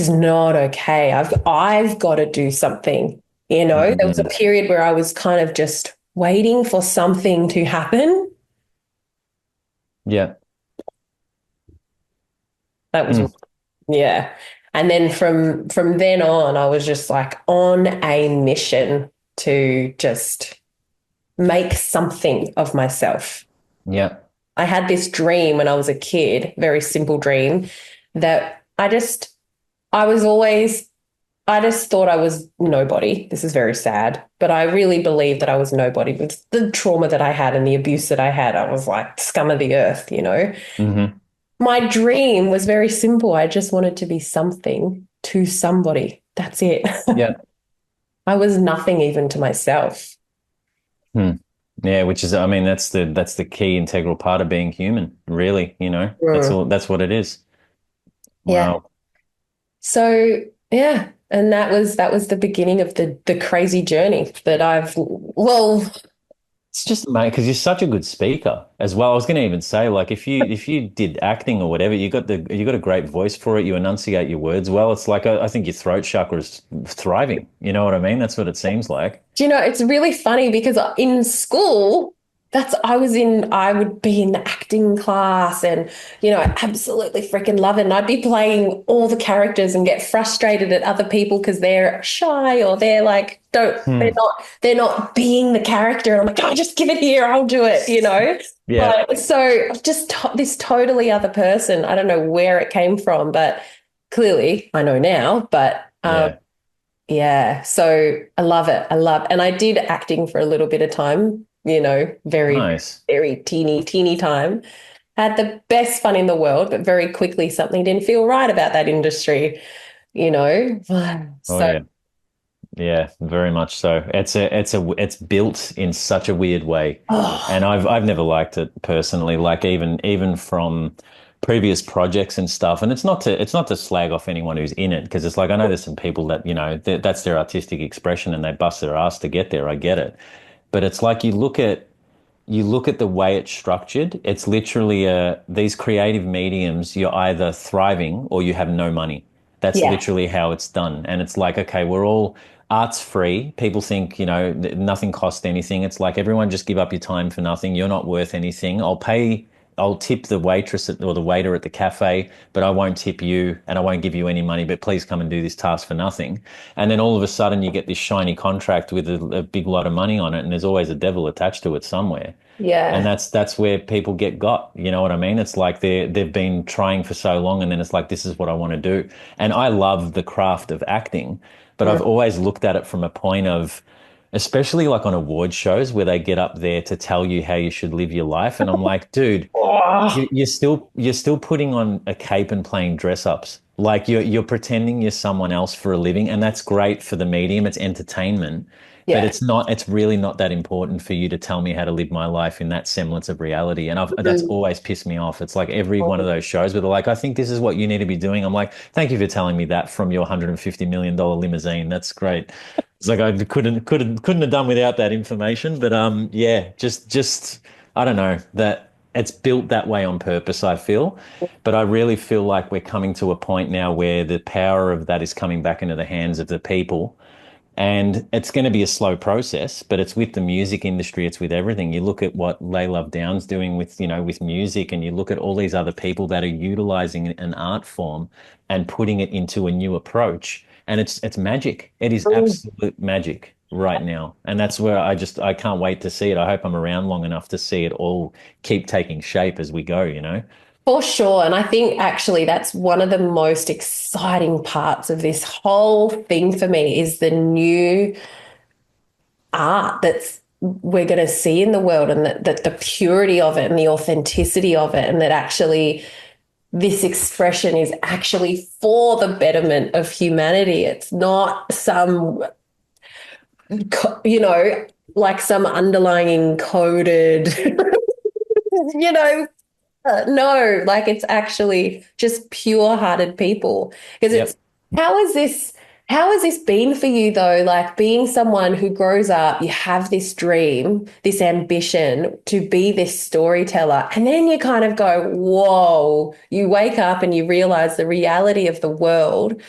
not okay. I've got to do something. There was a Mm. period where I was kind of just waiting for something to happen. Yeah. That was, Mm. yeah. And then from then on, I was just like on a mission to just make something of myself. Yeah. I had this dream when I was a kid, very simple dream, that I was always I just thought I was nobody. This is very sad, but I really believed that I was nobody with the trauma that I had and the abuse that I had. I was like scum of the earth. Hmm. My dream was very simple. I just wanted to be something to somebody. That's it. Yeah. I was nothing even to myself. Hmm. Yeah, which is, I mean, that's the key integral part of being human, really, Mm. that's what it is. Yeah. Wow. So, yeah, and that was the beginning of the crazy journey that It's just, mate, because you're such a good speaker as well. I was going to even say, like, if you did acting or whatever, you got a great voice for it. You enunciate your words well. It's like I think your throat chakra is thriving. You know what I mean? That's what it seems like. do you know, it's really funny because in school, I would be in the acting class and, I absolutely freaking love it. And I'd be playing all the characters and get frustrated at other people because they're shy or they're like, Hmm. they're not being the character. And I'm like, oh, just give it here. I'll do it. Yeah. Like, so this totally other person. I don't know where it came from, but clearly I know now, but, Yeah. yeah, so I love it. And I did acting for a little bit of time, very, Nice. very teeny time. Had the best fun in the world, but very quickly something didn't feel right about that industry, you know. Oh So yeah. Yeah, very much so. It's built in such a weird way. And Oh, I've never liked it personally, like even from previous projects and stuff. And it's not to slag off anyone who's in it, because it's like I know there's some people that, that's their artistic expression and they bust their ass to get there. I get it. But it's like you look at the way it's structured. It's literally these creative mediums, you're either thriving or you have no money. That's yeah, literally how it's done. And it's like, okay, we're all art's free. People think, nothing costs anything. It's like everyone just give up your time for nothing. You're not worth anything. I'll tip the waitress or the waiter at the cafe, but I won't tip you and I won't give you any money, but please come and do this task for nothing. And then all of a sudden you get this shiny contract with a big lot of money on it, and there's always a devil attached to it somewhere. And yeah. that's where people get got. You know what I mean? It's like they've been trying for so long, and then it's like this is what I want to do. And I love the craft of acting, but I've Mm. always looked at it from a point of, especially like on award shows where they get up there to tell you how you should live your life, and I'm like, dude, Oh, you're still putting on a cape and playing dress ups. Like you're pretending you're someone else for a living, and that's great for the medium. It's entertainment, but yeah. it's really not that important for you to tell me how to live my life in that semblance of reality. And that's Mm. always pissed me off. It's like every one of those shows where they're like, I think this is what you need to be doing. I'm like, thank you for telling me that from your $150 million limousine. That's great. It's like I couldn't have done without that information. But yeah, just I don't know that it's built that way on purpose, I feel. But I really feel like we're coming to a point now where the power of that is coming back into the hands of the people. And it's going to be a slow process, but it's with the music industry, it's with everything. You look at what Lay Love Down's doing with music, and you look at all these other people that are utilizing an art form and putting it into a new approach. And it's magic. It is Mm. absolute magic right now. And that's where I can't wait to see it. I hope I'm around long enough to see it all keep taking shape as we go. For sure. And I think actually that's one of the most exciting parts of this whole thing for me is the new art that's we're going to see in the world, and that the purity of it and the authenticity of it, and that actually this expression is actually for the betterment of humanity. It's not some, you know, like some underlying coded, you know, no, like it's actually just pure-hearted people. Because it's Yep. how is this how has this been for you though? Like being someone who grows up, you have this dream, this ambition to be this storyteller, and then you kind of go, whoa, you wake up and you realize the reality of the world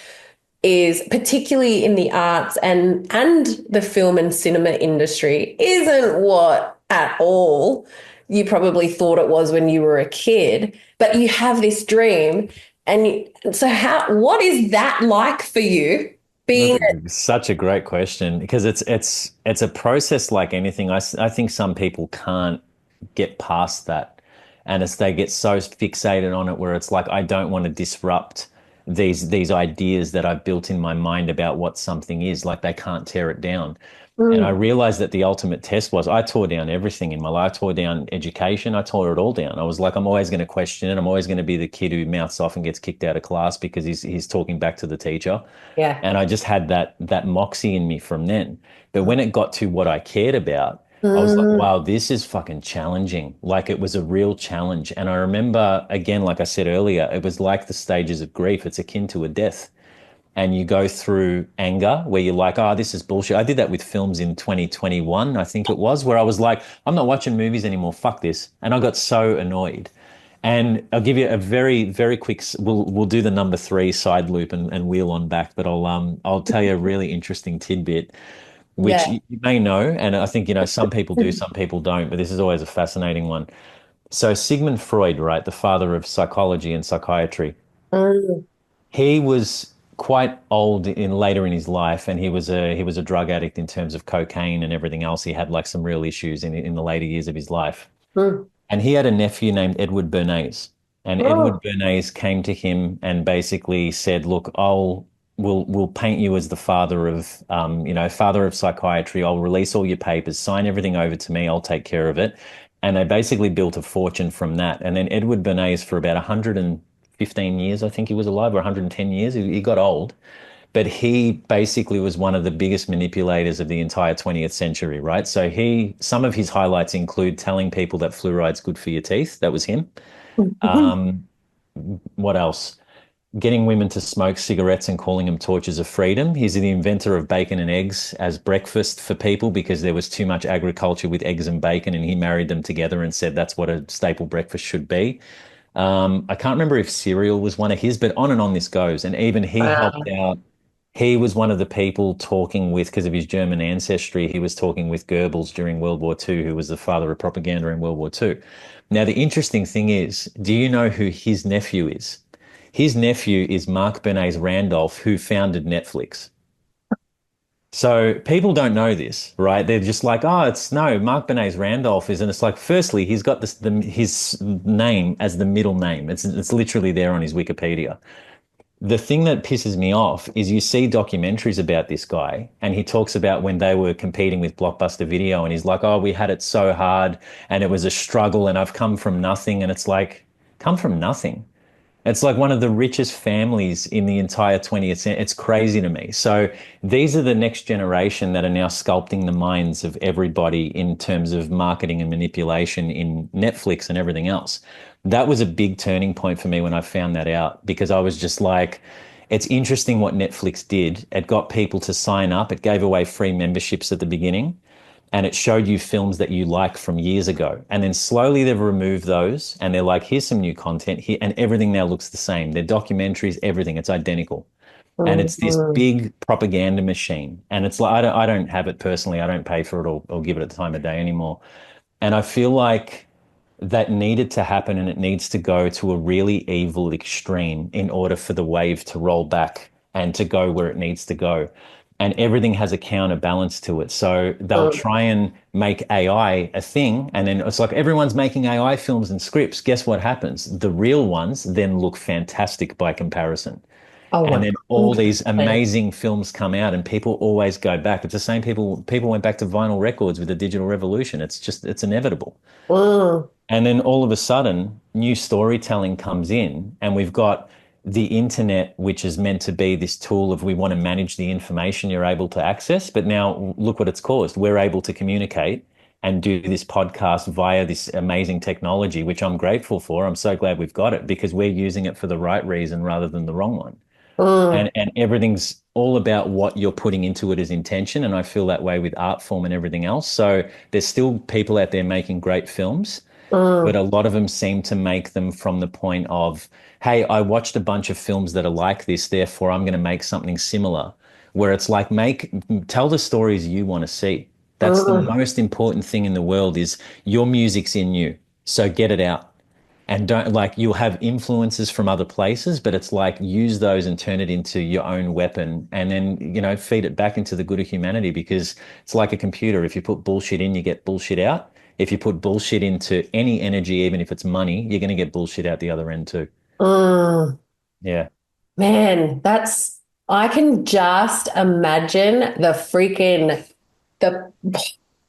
is particularly in the arts and the film and cinema industry isn't what at all you probably thought it was when you were a kid, but you have this dream. So how what is that like for you That's being such a great question, because it's a process like anything. I think some people can't get past that, and it's they get so fixated on it where it's like I don't want to disrupt these ideas that I've built in my mind about what something is. Like they can't tear it down. And I Mm, realized that the ultimate test was I tore down everything in my life. I tore down education. I tore it all down. I was like, I'm always going to question it. I'm always going to be the kid who mouths off and gets kicked out of class because he's talking back to the teacher. yeah. And I just had that moxie in me from then. But when it got to what I cared about, I was like, Mm, wow, this is fucking challenging. Like it was a real challenge. And I remember, again, like I said earlier, it was like the stages of grief. It's akin to a death. And you go through anger where you're like, oh, this is bullshit. I did that with films in 2021, I think it was, where I was like, I'm not watching movies anymore. Fuck this. And I got so annoyed. And I'll give you a very, very quick. We'll do the number three side loop and wheel on back. But I'll tell you a really interesting tidbit, which yeah. you may know, and I think some people do, some people don't. But this is always a fascinating one. So Sigmund Freud, right, the father of psychology and psychiatry, Mm, he was quite old in later in his life, and he was a drug addict in terms of cocaine and everything else. He had like some real issues in the later years of his life. mm. And he had a nephew named Edward Bernays. And Edward Oh, Bernays came to him and basically said, "Look, we'll paint you as the father of psychiatry. I'll release all your papers, sign everything over to me. I'll take care of it." And they basically built a fortune from that. And then Edward Bernays, for about 115 years, I think he was alive, or 110 years, he got old. but he basically was one of the biggest manipulators of the entire 20th century, right? So some of his highlights include telling people that fluoride's good for your teeth. That was him. Um, what else? Getting women to smoke cigarettes and calling them torches of freedom. He's the inventor of bacon and eggs as breakfast for people because there was too much agriculture with eggs and bacon, and he married them together and said that's what a staple breakfast should be. I can't remember if cereal was one of his, but on and on this goes. And even he helped Wow. out. He was one of the people talking with, because of his German ancestry, he was talking with Goebbels during World War II, who was the father of propaganda in World War II. Now, the interesting thing is, do you know who his nephew is? His nephew is Mark Bernays Randolph, who founded Netflix. So people don't know this, right? They're just like, oh, it's no, Mark Bernays Randolph is, and it's like, firstly, he's got his name as the middle name. It's literally there on his Wikipedia. The thing that pisses me off is you see documentaries about this guy, and he talks about when they were competing with Blockbuster Video, and he's like, oh, we had it so hard, and it was a struggle, and I've come from nothing, and it's like, come from nothing. It's like one of the richest families in the entire 20th century. It's crazy to me. So these are the next generation that are now sculpting the minds of everybody in terms of marketing and manipulation in Netflix and everything else. That was a big turning point for me when I found that out because I was just like, it's interesting what Netflix did. It got people to sign up. It gave away free memberships at the beginning and it showed you films that you like from years ago. And then slowly they've removed those and they're like, here's some new content here. And everything now looks the same. Their documentaries, everything, it's identical. And it's this Mhm. big propaganda machine. And it's like, I don't have it personally. I don't pay for it or give it a time of day anymore. And I feel like that needed to happen and it needs to go to a really evil extreme in order for the wave to roll back and to go where it needs to go. And everything has a counterbalance to it. So they'll Mm. try and make AI a thing. And then it's like everyone's making AI films and scripts. Guess what happens? The real ones then look fantastic by comparison. Oh, And then all these 100%. amazing films come out and people always go back. It's the same people went back to vinyl records with the digital revolution. It's inevitable. Mm, And then all of a sudden, new storytelling comes in, and we've got the internet, which is meant to be this tool of we want to manage the information you're able to access. But now look what it's caused. We're able to communicate and do this podcast via this amazing technology, which I'm grateful for. I'm so glad we've got it because we're using it for the right reason rather than the wrong one. mm, And everything's all about what you're putting into it as intention. And I feel that way with art form and everything else. So there's still people out there making great films but mm, a lot of them seem to make them from the point of, hey, I watched a bunch of films that are like this, therefore I'm going to make something similar. Where it's like, tell the stories you want to see. That's the mm, most important thing in the world is your music's in you. So get it out. And don't like you'll have influences from other places, but it's like use those and turn it into your own weapon and then, feed it back into the good of humanity because it's like a computer. If you put bullshit in, you get bullshit out. If you put bullshit into any energy, even if it's money, you're going to get bullshit out the other end too. mm. Yeah. Man, I can just imagine the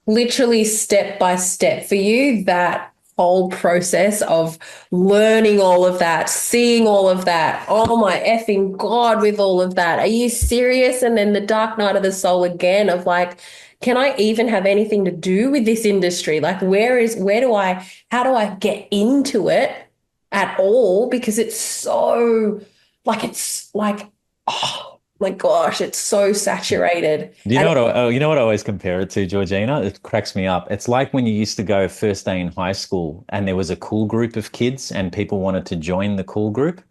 literally step by step for you, that whole process of learning all of that, seeing all of that. Oh my effing God, with all of that. Are you serious? And then the dark night of the soul again of like, can I even have anything to do with this industry? Like, how do I get into it at all? Because it's like, oh my gosh, it's so saturated. Do you And know what I always compare it to, Georgina? It cracks me up. It's like when you used to go first day in high school and there was a cool group of kids and people wanted to join the cool group.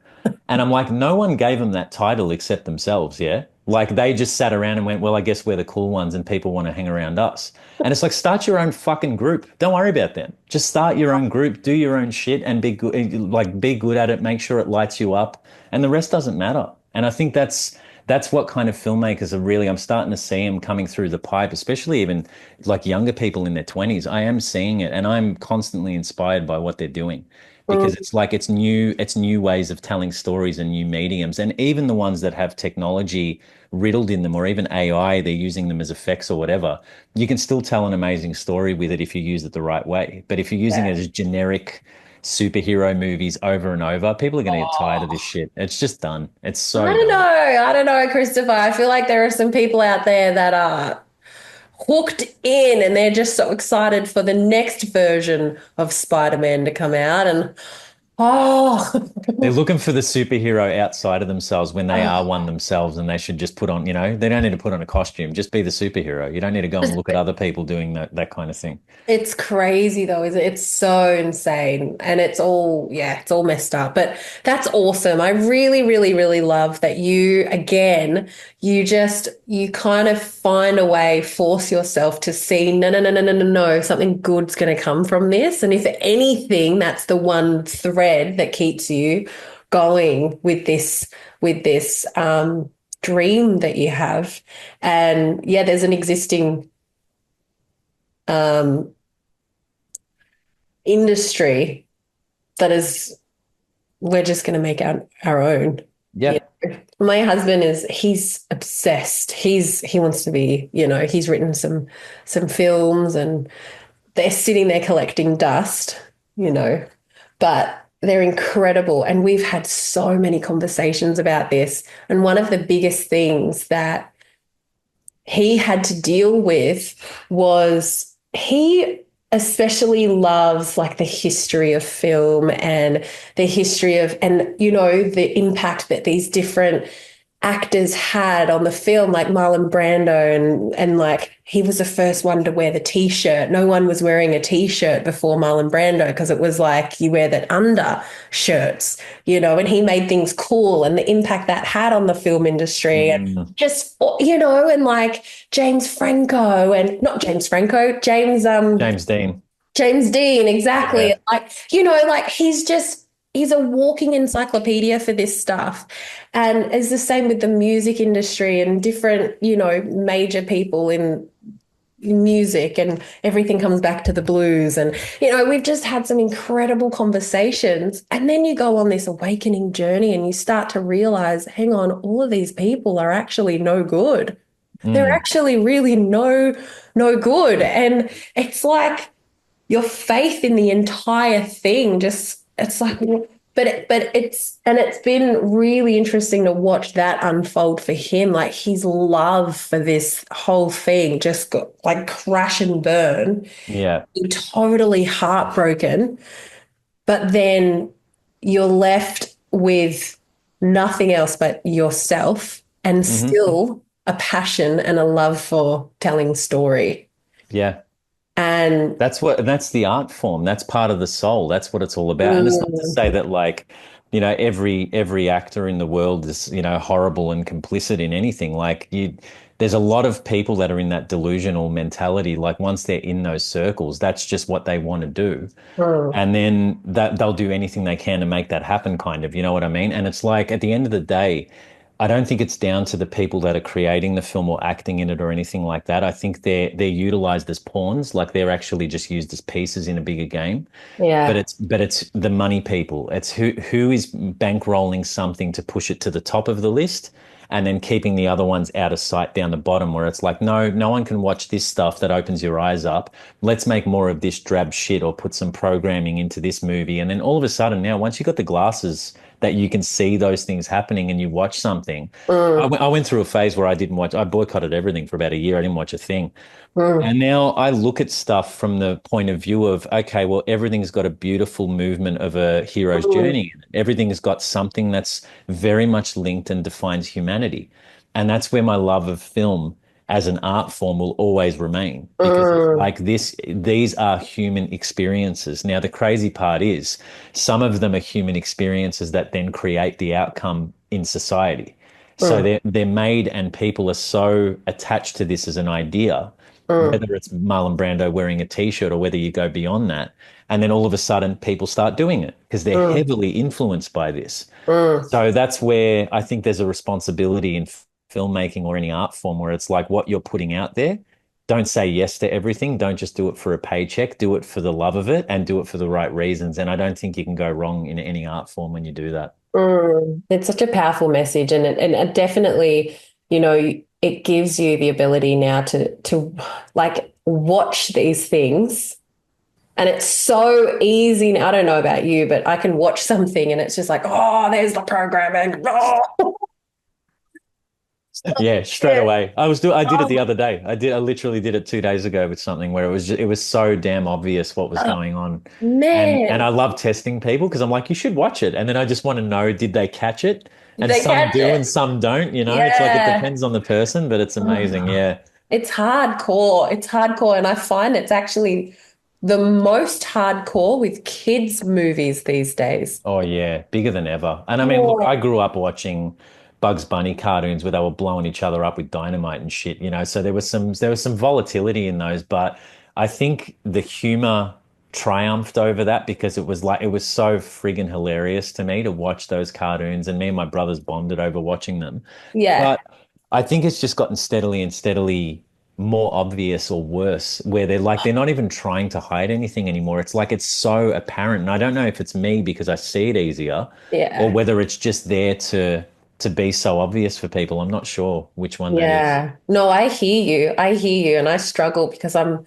And I'm like, no one gave them that title except themselves, yeah? Like they just sat around and went, well, I guess we're the cool ones and people want to hang around us. And it's like, start your own fucking group. Don't worry about them. Just start your own group, do your own shit and be good at it, make sure it lights you up. And the rest doesn't matter. And I think that's what kind of filmmakers are really, I'm starting to see them coming through the pipe, especially even like younger people in their 20s. I am seeing it and I'm constantly inspired by what they're doing because mm, it's new ways of telling stories and new mediums. And even the ones that have technology riddled in them or even AI, they're using them as effects or whatever. You can still tell an amazing story with it if you use it the right way. But if you're using it yeah. as generic superhero movies over and over. People are going to get tired of this shit. It's just done. It's I so don't know. done. I don't know, Christopher. I feel like there are some people out there that are hooked in and they're just so excited for the next version of Spider-Man to come out. And They're oh, looking for the superhero outside of themselves when they are one themselves, and they should just put on, they don't need to put on a costume. Just be the superhero. You don't need to go and look at other people doing that kind of thing. it's crazy though, is it? It's so insane. And it's all, yeah, it's all messed up. But that's awesome. I really, really, really love that you, again, you kind of find a way, force yourself to see, no, no, no, no, no, no, no, something good's going to come from this. And if anything, that's the one thread that keeps you going with this, dream that you have. And yeah, there's an existing, um, industry that is we're just going to make our own. You Yep. know? My husband he's obsessed. He wants to be, he's written some films and they're sitting there collecting dust, you know, but they're incredible. And we've had so many conversations about this. And one of the biggest things that he had to deal with was he especially loves like the history of film and the history of and the impact that these different actors had on the film, like Marlon Brando, and like he was the first one to wear the t-shirt. No one was wearing a t-shirt before Marlon Brando because it was like you wear that under shirts, and he made things cool and the impact that had on the film industry and Mm. just and like James Franco and not James Franco, James Dean. James Dean, exactly. Yeah. Like, like he's a walking encyclopedia for this stuff. And it's the same with the music industry and different, major people in music and everything comes back to the blues. And, we've just had some incredible conversations. And then you go on this awakening journey and you start to realize, hang on, all of these people are actually no good. They're Mm. actually really no good. And it's like, your faith in the entire thing just it's like but it's been really interesting to watch that unfold for him, like his love for this whole thing just got like crash and burn, Yeah. totally heartbroken, but then you're left with nothing else but yourself and Hmm. still a passion and a love for telling story. Yeah. And That's the art form. That's part of the soul. That's what it's all about. And it's not to say mm, that like, every actor in the world is, horrible and complicit in anything. Like there's a lot of people that are in that delusional mentality. Like once they're in those circles, that's just what they want to do. mm. And then that they'll do anything they can to make that happen, kind of, you know what I mean? And it's like at the end of the day, I don't think it's down to the people that are creating the film or acting in it or anything like that. I think they're utilized as pawns, like they're actually just used as pieces in a bigger game. But Yeah. it's the money people. It's who is bankrolling something to push it to the top of the list and then keeping the other ones out of sight down the bottom where it's like, no, no one can watch this stuff that opens your eyes up. Let's make more of this drab shit or put some programming into this movie. And then all of a sudden now, once you got the glasses that you can see those things happening and you watch something, Mm, I went through a phase where I boycotted everything for about a year. I didn't watch a thing. mm, And now I look at stuff from the point of view of, okay, well, everything's got a beautiful movement of a hero's mm, journey. Everything's got something that's very much linked and defines humanity. And that's where my love of film as an art form will always remain because it's mm, like these are human experiences. Now, the crazy part is some of them are human experiences that then create the outcome in society. So mm, they're made and people are so attached to this as an idea, mm, whether it's Marlon Brando wearing a t-shirt or whether you go beyond that. And then all of a sudden people start doing it because they're mm, heavily influenced by this. mm, So that's where I think there's a responsibility in filmmaking or any art form where it's like what you're putting out there. Don't say yes to everything. Don't just do it for a paycheck. Do it for the love of it and do it for the right reasons. And I don't think you can go wrong in any art form when you do that. mm. It's such a powerful message, and it definitely, it gives you the ability now to like watch these things And it's so easy. Now, I don't know about you, but I can watch something and it's just like, oh, there's the programming. Oh, Yeah, straight yeah. away. I did it the Oh, other day. I literally did it 2 days ago with something where it was so damn obvious what was oh, going on. And I man. love testing people because I'm like, you should watch it. And then I just want to know, did they catch it? Did And they some catch do it? and some don't, you know. It's like it Yeah. depends on the person, but it's amazing. Oh, Yeah. it's hardcore. It's hardcore. And I find it's actually the most hardcore with kids' movies these days. Oh yeah, bigger than ever. And I mean, look, I Oh, grew up watching Bugs Bunny cartoons where they were blowing each other up with dynamite and shit, you know. So there was some volatility in those, but I think the humor triumphed over that because it was so friggin' hilarious to me to watch those cartoons, and me and my brothers bonded over watching them. yeah. But I think it's just gotten steadily and steadily more obvious or worse, where they're not even trying to hide anything anymore. It's like it's so apparent. And I don't know if it's me because I see it easier or Yeah. whether it's just there to be so obvious for people. I'm not sure which one that is. Yeah. No, I hear you. I hear you. And I struggle because I'm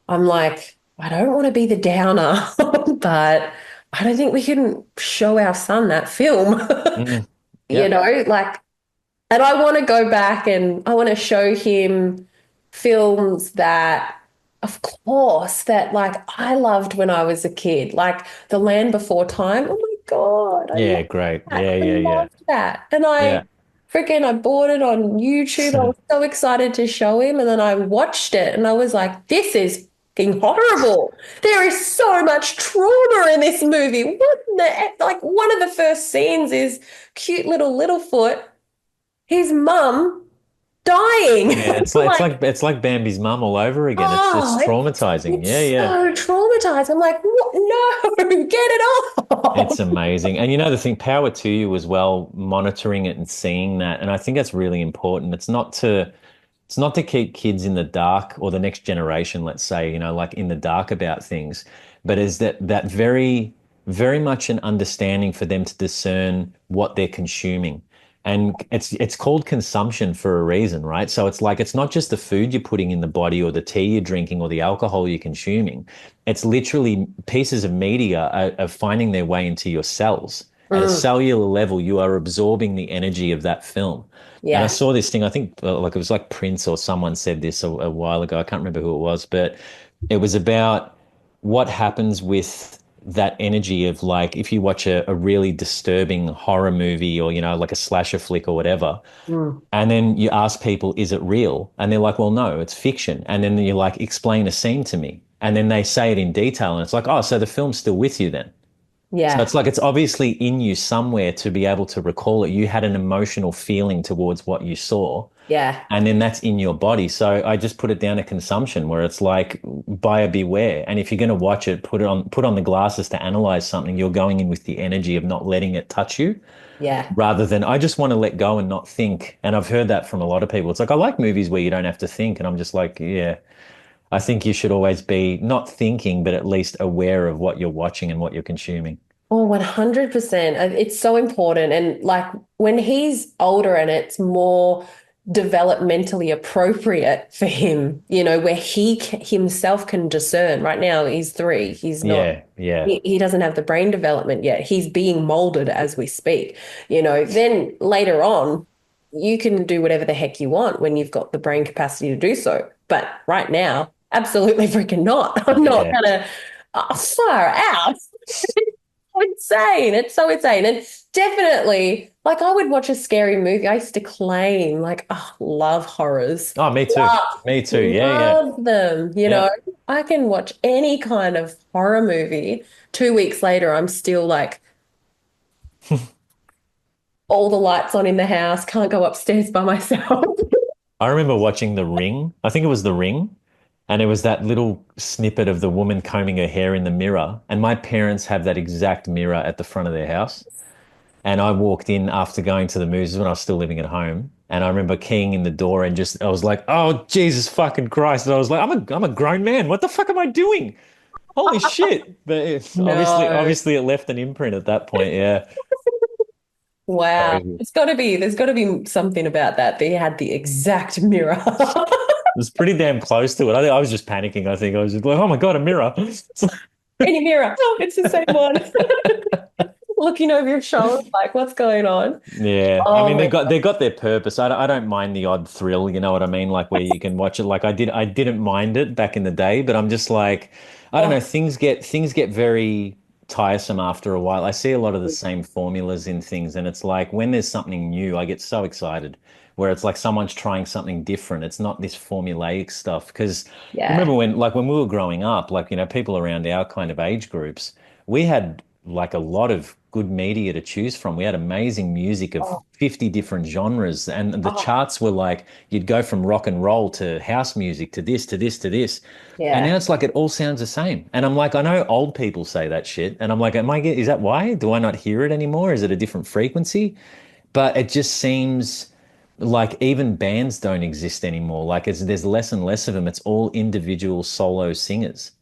like, I don't want to be the downer, but I don't think we can show our son that film. Mm, You yep. know, like, and I want to go back and I want to show him films that, of course, that like I loved when I was a kid, like The Land Before Time. Oh my God, I Yeah, loved great. that. Yeah, I yeah, yeah. loved that. And Yeah. I bought it on YouTube. I was so excited to show him. And then I watched it and I was like, this is fucking horrible. There is so much trauma in this movie. What in the, like one of the first scenes is cute little Littlefoot, his mum dying. Yeah, Like, it's like Bambi's mum all over again. It's oh, traumatizing. it's Yeah, yeah. so traumatized. I'm like, what? No, get it off. It's amazing. And you know the thing, power to you as well, monitoring it and seeing that. And I think that's really important. It's not to keep kids in the dark or the next generation, let's say, you know, like in the dark about things, but is that very much an understanding for them to discern what they're consuming. And it's called consumption for a reason, right? So it's like it's not just the food you're putting in the body or the tea you're drinking or the alcohol you're consuming. It's literally pieces of media are finding their way into your cells. At a Mm, cellular level, you are absorbing the energy of that film. And I yeah. saw this thing, I think like it was like Prince or someone said this a while ago. I can't remember who it was, but it was about what happens with that energy of like if you watch a really disturbing horror movie or, you know, like a slasher flick or whatever, Mm, and then you ask people, is it real? And they're like, well, no, it's fiction. And then you're like, explain a scene to me. And then they say it in detail. And it's like, oh, so the film's still with you then. So yeah. it's like it's obviously in you somewhere to be able to recall it. You had an emotional feeling towards what you saw, Yeah. and then that's in your body. So I just put it down to consumption, where it's like buyer beware. And if you're going to watch it, put on the glasses to analyze something. You're going in with the energy of not letting it touch you, Yeah. rather than I just want to let go and not think. And I've heard that from a lot of people. It's like I like movies where you don't have to think, and I'm just like, yeah. I think you should always be not thinking, but at least aware of what you're watching and what you're consuming. Oh, 100%. It's so important. And like when he's older and it's more developmentally appropriate for him, you know, where himself can discern. Right now, he's 3. He's not, Yeah, yeah, he doesn't have the brain development yet. He's being molded as we speak, you know. Then later on, you can do whatever the heck you want when you've got the brain capacity to do so. But right now, absolutely freaking not. I'm not yeah. gonna far out. Insane. It's so insane. And definitely, like I would watch a scary movie. I used to claim, like, oh, love horrors. Oh, me too. Love, Me too. Yeah, yeah, love them. You know, yeah. I can watch any kind of horror movie. 2 weeks later, I'm still like, all the lights on in the house, can't go upstairs by myself. I remember watching The Ring. I think it was The Ring. And it was that little snippet of the woman combing her hair in the mirror. And my parents have that exact mirror at the front of their house. And I walked in after going to the movies when I was still living at home. And I remember keying in the door and just, I was like, oh, Jesus fucking Christ. And I was like, I'm a grown man. What the fuck am I doing? Holy shit. But No. obviously it left an imprint at that point. Yeah. Wow. Crazy. There's got to be something about that. They had the exact mirror. was pretty damn close to it. I was just panicking. I think I was just like, oh my God, a mirror. Any mirror. Oh, it's the same one. Looking over your shoulder, like, what's going on? Yeah, I Oh mean my they got their purpose. I don't mind the odd thrill, you know what I mean? Like where you can watch it. Like I didn't mind it back in the day, but I'm just like, I don't know. God. Things get very tiresome after a while. I see a lot of the same formulas in things, and it's like when there's something new, I get so excited. Where it's like someone's trying something different. It's not this formulaic stuff. Because Yeah. remember when we were growing up, like people around our kind of age groups, we had like a lot of good media to choose from. We had amazing music of Oh, 50 different genres, and the oh, charts were like you'd go from rock and roll to house music to this to this to this. And now yeah. it's like it all sounds the same. And I'm like, I know old people say that shit. And I'm like, is that why? Do I not hear it anymore? Is it a different frequency? But it just seems like even bands don't exist anymore. Like there's less and less of them. It's all individual solo singers.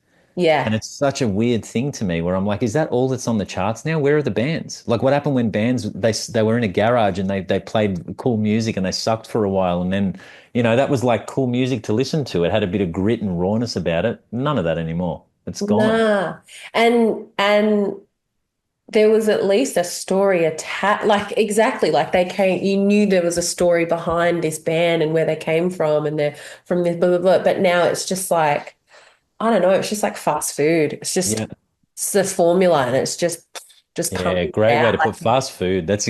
And Yeah. it's such a weird thing to me where I'm like, is that all that's on the charts now? Where are the bands? Like what happened when bands they were in a garage and they played cool music and they sucked for a while and then, that was like cool music to listen to. It had a bit of grit and rawness about it. None of that anymore. It's gone. Nah. And there was at least a story attached, like exactly like they came, you knew there was a story behind this band and where they came from and they're from this blah blah blah. But now it's just like, I don't know, it's just like fast food. Yeah. It's the formula and it's just Yeah, pumping great way out. to put fast food. That's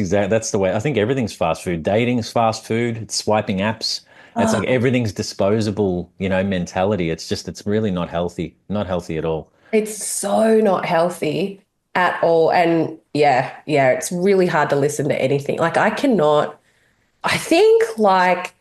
the way. I think everything's fast food. Dating's fast food. It's swiping apps. It's like Like, everything's disposable, mentality. It's really not healthy. Not healthy at all. it's so not healthy at all. And yeah, it's really hard to listen to anything. Like I cannot, I think like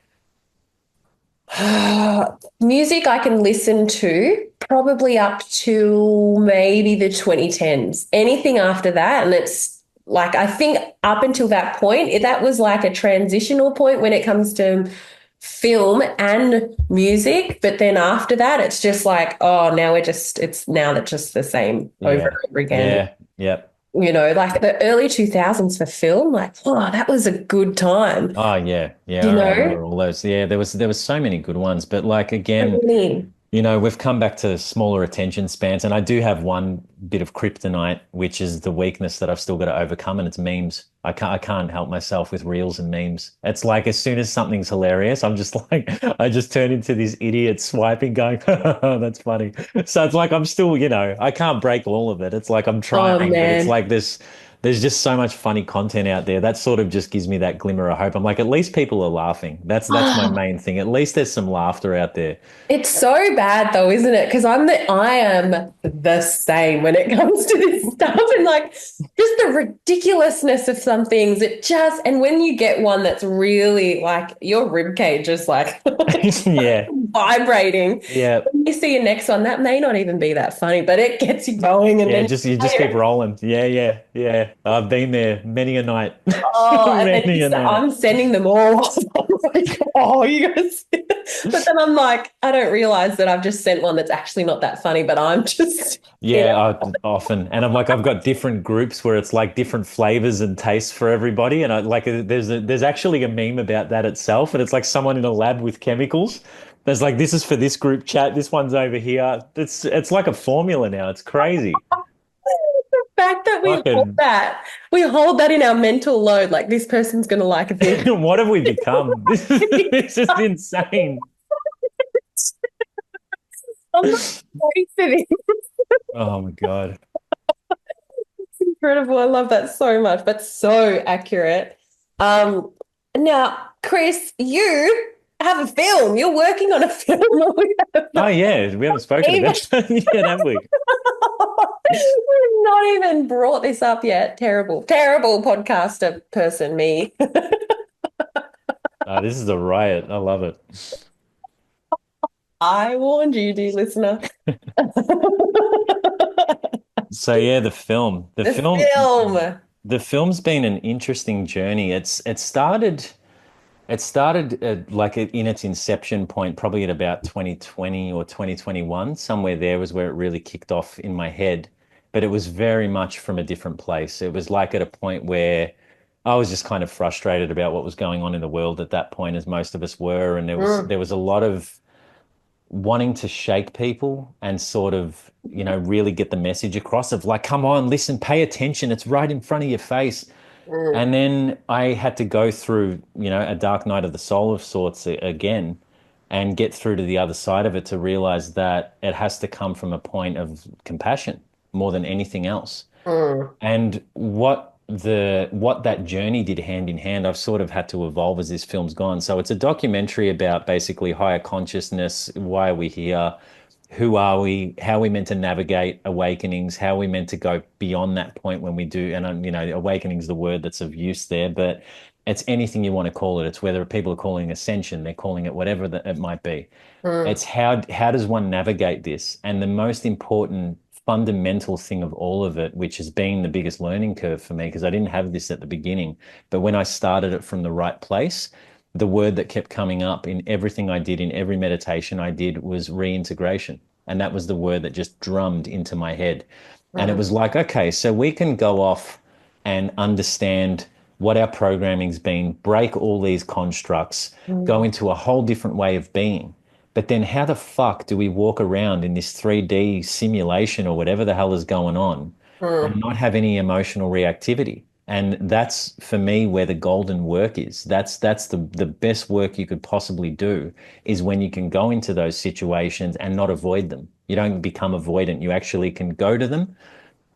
music I can listen to probably up to maybe the 2010s. Anything after that, and it's like I think up until that point, that was like a transitional point when it comes to film and music. But then after that, it's just like, oh, now it's now that just the same over Yeah. and over again. Yeah. Yep. Like the early 2000s for film, like, oh, that was a good time, Oh yeah, yeah, you I know? remember all those. Yeah, there was so many good ones, but like I again, mean, we've come back to smaller attention spans, and I do have one bit of kryptonite, which is the weakness that I've still got to overcome, and it's memes. I can't help myself with reels and memes. It's like as soon as something's hilarious, I'm just like I just turn into this idiot swiping, going, "That's funny." So it's like I'm still, I can't break all of it. It's like I'm oh trying, but it's man. like this. There's just so much funny content out there. That sort of just gives me that glimmer of hope. I'm like, at least people are laughing. That's my main thing. At least there's some laughter out there. It's so bad though, isn't it? Because I am the same when it comes to this stuff and like just the ridiculousness of some things. And when you get one that's really like your rib cage is like Yeah. vibrating. Yeah. When you see your next one, that may not even be that funny, but it gets you going and Yeah, then just you just keep rolling. Yeah, yeah, yeah. I've been there many a night. oh, and then Many a night. I'm sending them all. I'm like, oh, you guys. But then I'm like, I don't realize that I've just sent one that's actually not that funny, but I'm just in Yeah, often. And I'm like, I've got different groups where it's like different flavors and tastes for everybody. And I like there's actually a meme about that itself. And it's like someone in a lab with chemicals. There's like, this is for this group chat, this one's over here. It's like a formula now. It's crazy. the fact that Fucking we hold that in our mental load. Like this person's gonna like this. what have we become? This is insane. I'm not ready for this. Oh my God. It's incredible. I love that so much, but so accurate. Um, Now, Chris, you have a film. You're working on a film. Oh yeah, we haven't spoken Even about that yet, have we? we've not even brought this up yet. Terrible, terrible podcaster person, me. This is a riot. I love it. I warned you, dear listener. So yeah, the film, the The film, film. the film's been an interesting journey. It started like in its inception point, probably at about 2020 or 2021. Somewhere there was where it really kicked off in my head. But it was very much from a different place. It was like at a point where I was just kind of frustrated about what was going on in the world at that point, as most of us were. And there was Mm, there was a lot of wanting to shake people and sort of, really get the message across of like, come on, listen, pay attention. It's right in front of your face. Mm, And then I had to go through, a dark night of the soul of sorts again and get through to the other side of it to realize that it has to come from a point of compassion more than anything else. mm, And what that journey did hand in hand, I've sort of had to evolve as this film's gone. So it's a documentary about basically higher consciousness, why are we here, who are we, how are we meant to navigate awakenings, how are we meant to go beyond that point when we do, and awakening is the word that's of use there, but it's anything you want to call it. It's whether people are calling ascension, they're calling it whatever that it might be. mm, It's how does one navigate this? And the most important fundamental thing of all of it, which has been the biggest learning curve for me, because I didn't have this at the beginning, but when I started it from the right place, the word that kept coming up in everything I did, in every meditation I did, was reintegration. And that was the word that just drummed into my head. And it mm, was like, okay, so we can go off and understand what our programming's been, break all these constructs, go mm, into a whole different way of being. But then how the fuck do we walk around in this 3D simulation or whatever the hell is going on and mm, not have any emotional reactivity? And that's for me where the golden work is. That's the best work you could possibly do is when you can go into those situations and not avoid them. You don't become avoidant. You actually can go to them,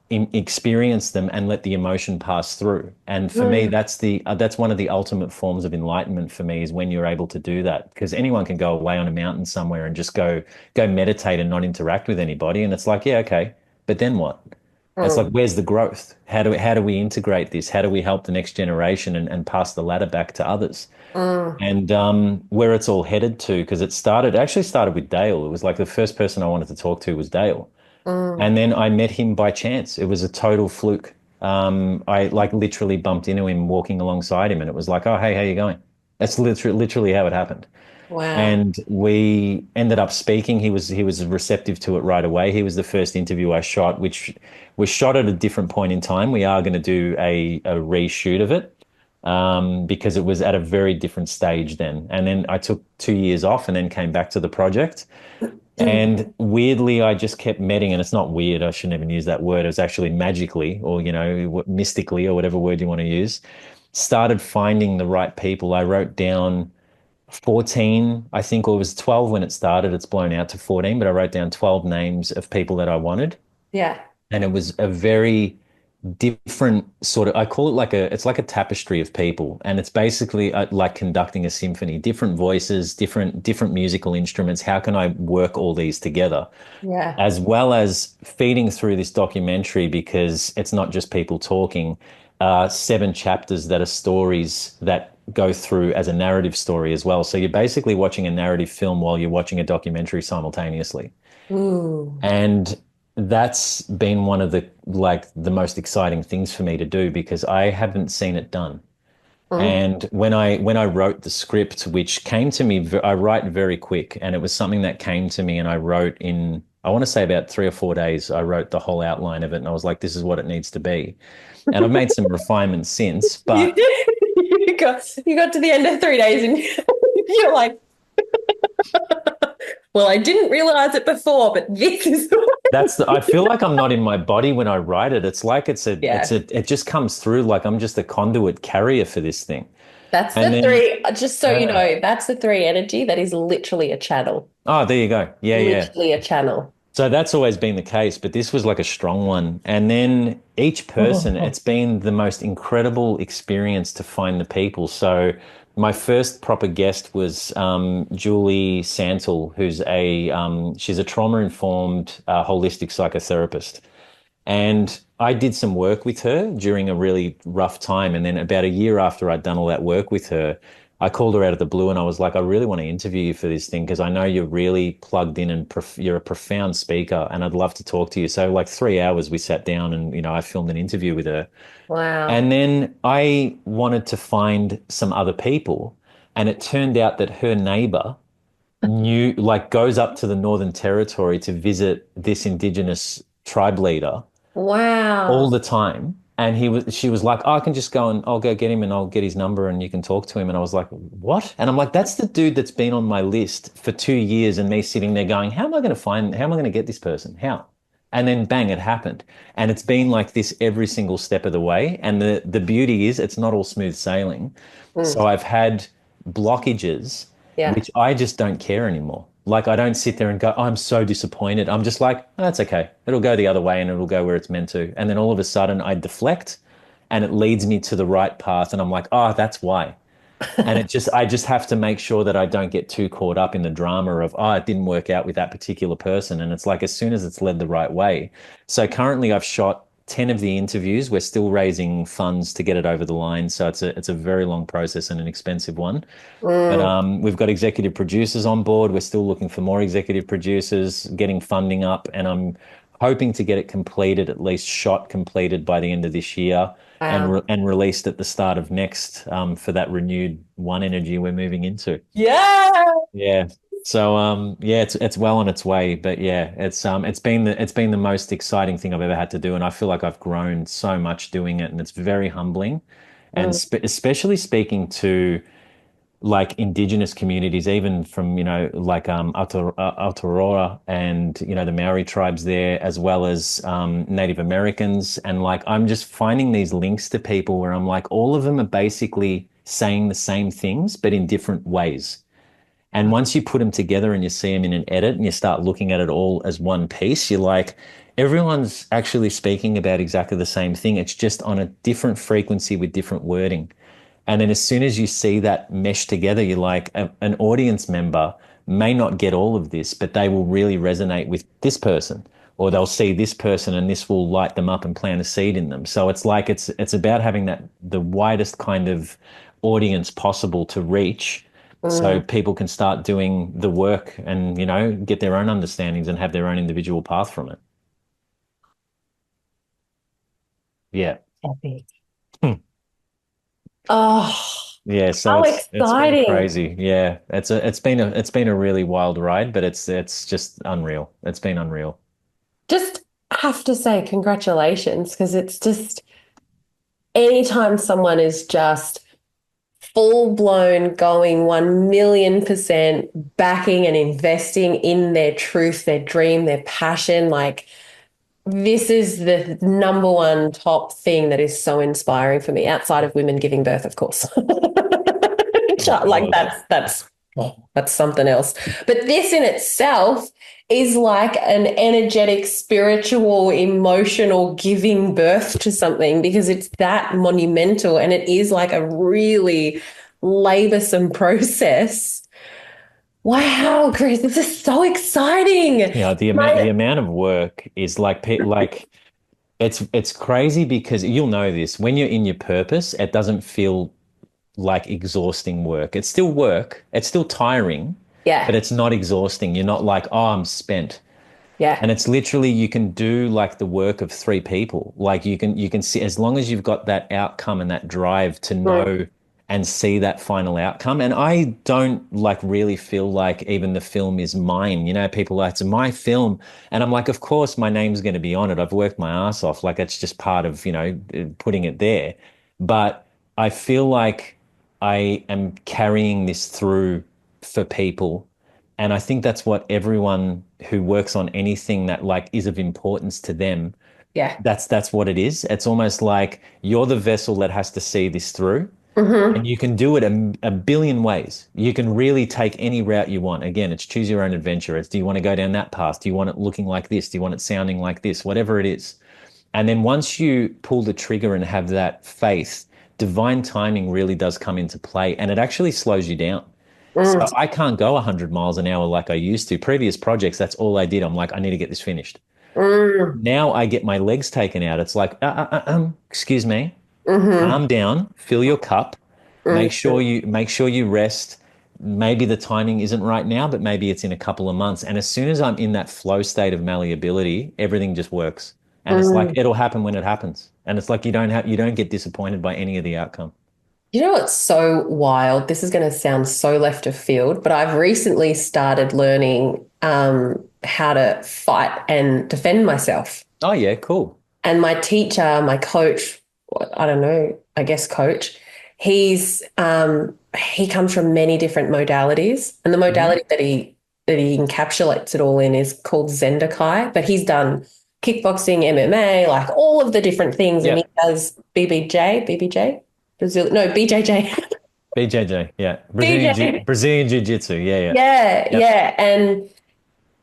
experience them, and let the emotion pass through. And for me, mm, that's one of the ultimate forms of enlightenment for me is when you're able to do that. Because anyone can go away on a mountain somewhere and just go meditate and not interact with anybody, and it's like, yeah, okay, but then what? It's like, mm, where's the growth? How do we integrate this? How do we help the next generation and pass the ladder back to others? mm, And where it's all headed to, because it actually started with Dale. It was like the first person I wanted to talk to was Dale. mm. And then I met him by chance. It was a total fluke. I like literally bumped into him walking alongside him, and it was like, "Oh, hey, how you going?" That's literally how it happened. Wow. And we ended up speaking. He was receptive to it right away. He was the first interview I shot, which was shot at a different point in time. We are going to do a reshoot of it because it was at a very different stage then. And then I took 2 years off and then came back to the project. And weirdly, I just kept meeting, and it's not weird. I shouldn't even use that word. It was actually magically, or mystically, or whatever word you want to use. Started finding the right people. I wrote down 14, I think, or it was 12 when it started. It's blown out to 14, but I wrote down 12 names of people that I wanted, Yeah. and it was a very different sort of, I call it it's like a tapestry of people, and it's basically like conducting a symphony, different voices, different musical instruments. How can I work all these together, Yeah. as well as feeding through this documentary, because it's not just people talking, 7 chapters that are stories that go through as a narrative story as well. So you're basically watching a narrative film while you're watching a documentary simultaneously. Ooh. And that's been one of the most exciting things for me to do because I haven't seen it done. Mm. And when I wrote the script, which came to me, I write very quick, and it was something that came to me, and I wrote in, I want to say about 3 or 4 days. I wrote the whole outline of it, and I was like, this is what it needs to be. And I've made some refinements since, You, but you got to the end of 3 days and you're like, well, I didn't realize it before, but this is I feel like I'm not in my body when I write it. It's like yeah. it just comes through like I'm just a conduit carrier for this thing. That's And the then, three, just so you know, that's the three energy. That is literally a channel. oh, there you go. Yeah, yeah. Literally a channel. So that's always been the case, but this was like a strong one. And then each person, it's been the most incredible experience to find the people. So my first proper guest was Julie Santel, she's a trauma-informed holistic psychotherapist. And I did some work with her during a really rough time. And then about a year after I'd done all that work with her, I called her out of the blue and I was like, I really want to interview you for this thing because I know you're really plugged in and you're a profound speaker and I'd love to talk to you. So, like 3 hours, we sat down and, I filmed an interview with her. Wow. And then I wanted to find some other people. And it turned out that her neighbor goes up to the Northern Territory to visit this Indigenous tribe leader all Wow. the time. And she was like, oh, I can just go and I'll go get him and I'll get his number and you can talk to him. And I was like, what? And I'm like, that's the dude that's been on my list for 2 years and me sitting there going, how am I going to get this person? How? And then bang, it happened. And it's been like this every single step of the way. And the beauty is it's not all smooth sailing. Mm. So I've had blockages, Yeah. which I just don't care anymore. Like I don't sit there and go, I'm so disappointed. I'm just like, oh, that's okay. It'll go the other way and it'll go where it's meant to. And then all of a sudden I deflect and it leads me to the right path. And I'm like, oh, that's why. And I just have to make sure that I don't get too caught up in the drama of, oh, it didn't work out with that particular person. And it's like, as soon as it's led the right way. So currently I've shot 10 of the interviews. We're still raising funds to get it over the line. So it's a very long process and an expensive one. But Mm. we've got executive producers on board. We're still looking for more executive producers, getting funding up, and I'm hoping to get it completed, at least shot completed by the end of this year, Wow. and released at the start of next for that renewed one energy we're moving into. Yeah. Yeah. So yeah, it's well on its way, but yeah, it's been the most exciting thing I've ever had to do, and I feel like I've grown so much doing it, and it's very humbling, and Mm. especially speaking to like indigenous communities, even from, like Aotearoa and, the Maori tribes there, as well as Native Americans. And like, I'm just finding these links to people where I'm like, all of them are basically saying the same things, but in different ways. And once you put them together and you see them in an edit and you start looking at it all as one piece, you're like, everyone's actually speaking about exactly the same thing. It's just on a different frequency with different wording. And then as soon as you see that mesh together, you're like, an audience member may not get all of this, but they will really resonate with this person, or they'll see this person and this will light them up and plant a seed in them. So it's like it's about having that the widest kind of audience possible to reach so Mm. people can start doing the work and, get their own understandings and have their own individual path from it. Yeah. Epic. Hmm. Oh, Yeah, so how it's been exciting. crazy. Yeah. It's been a really wild ride, but it's just unreal. It's been unreal. Just have to say congratulations because it's just anytime someone is just full blown going 1,000,000% backing and investing in their truth, their dream, their passion, like this is the number one top thing that is so inspiring for me outside of women giving birth, of course. Of Like course. that's something else. But this in itself is like an energetic, spiritual, emotional giving birth to something because it's that monumental and it is like a really laborsome process. Wow, Chris, this is so exciting. Yeah, the My, amount of work is like it's crazy because you'll know this when you're in your purpose, it doesn't feel like exhausting work. It's still work, it's still tiring, but yeah, it's not exhausting. You're not like, oh, I'm spent. yeah. And it's literally you can do like the work of three people. Like you can see as long as you've got that outcome and that drive to Mm, know and see that final outcome. And I don't like really feel like even the film is mine. People are like, it's my film. And I'm like, of course my name's going to be on it. I've worked my ass off. Like it's just part of, putting it there. But I feel like I am carrying this through for people, and I think that's what everyone who works on anything that like is of importance to them, yeah. that's what it is. It's almost like you're the vessel that has to see this through. And Hmm. you can do it a billion ways. You can really take any route you want. Again, it's choose your own adventure. It's do you want to go down that path? Do you want it looking like this? Do you want it sounding like this? Whatever it is. And then once you pull the trigger and have that faith, divine timing really does come into play and it actually slows you down. So Mm, I can't go 100 miles an hour like I used to. Previous projects, that's all I did. I'm like, I need to get this finished. mm, Now I get my legs taken out. It's like, excuse me, hmm. calm down, fill your cup, Mm. make sure you rest. Maybe the timing isn't right now, but maybe it's in a couple of months. And as soon as I'm in that flow state of malleability, everything just works. And it's like Mm. it'll happen when it happens. And it's like you don't get disappointed by any of the outcome. You know what's so wild? This is going to sound so left of field, but I've recently started learning how to fight and defend myself. Oh yeah, cool. And my teacher, my coach, I don't know, I guess coach. He comes from many different modalities, and the Mhm. modality that he encapsulates it all in is called Zendakai. But he's done kickboxing, MMA, like all of the different things, and he Yep. does BBJ, Brazil, no BJJ, BJJ. Yeah. BJ. Brazilian Jiu-Jitsu. Yeah. Yeah. Yeah, Yep. yeah, and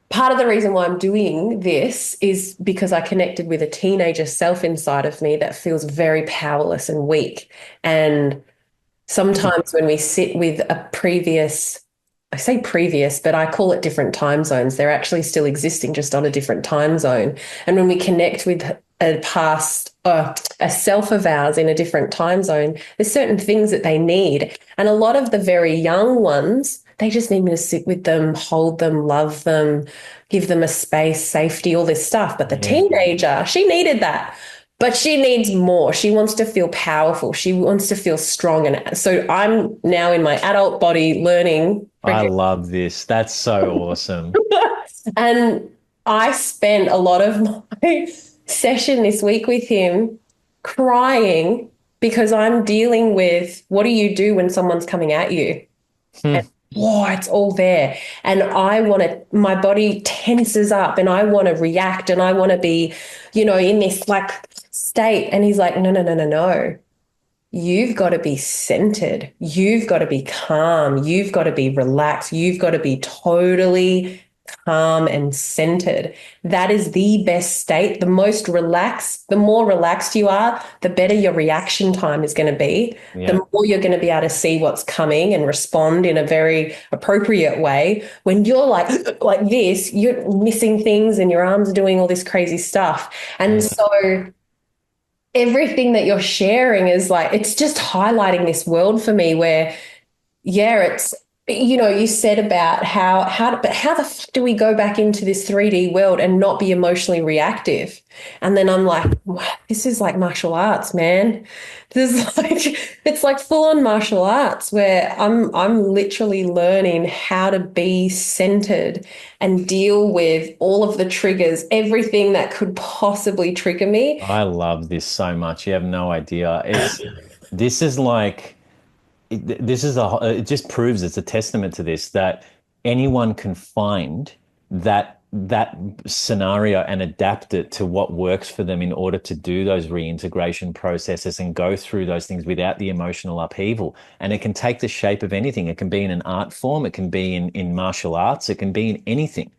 part of the reason why I'm doing this is because I connected with a teenager self inside of me that feels very powerless and weak. And sometimes when we sit with a previous, I say previous, but I call it different time zones. They're actually still existing, just on a different time zone. And when we connect with a past, a self of ours in a different time zone, there's certain things that they need. And a lot of the very young ones, they just need me to sit with them, hold them, love them, give them a space, safety, all this stuff. But the Yeah. teenager, she needed that. But she needs more. She wants to feel powerful. She wants to feel strong. And so I'm now in my adult body learning. I love this. That's so awesome. And I spent a lot of my session this week with him crying because I'm dealing with what do you do when someone's coming at you? And Hmm. whoa, it's all there. And I want to, my body tenses up and I want to react and I want to be, in this like state. And he's like, no, no, no, no, no. You've got to be centered. You've got to be calm. You've got to be relaxed. You've got to be totally calm and centered. That is the best state. The more relaxed you are, the better your reaction time is going to be. The Yeah. more you're going to be able to see what's coming and respond in a very appropriate way. When you're like this, you're missing things and your arms are doing all this crazy stuff. And Yeah. so everything that you're sharing is like it's just highlighting this world for me where yeah it's you said about but how the fuck do we go back into this 3D world and not be emotionally reactive? And then I'm like, wow, this is like martial arts, man. This is like it's like full on martial arts where I'm literally learning how to be centered and deal with all of the triggers, everything that could possibly trigger me. I love this so much. You have no idea. This is like, this is it just proves it's a testament to this that anyone can find that scenario and adapt it to what works for them in order to do those reintegration processes and go through those things without the emotional upheaval. And it can take the shape of anything. It can be in an art form, it can be in martial arts, it can be in anything.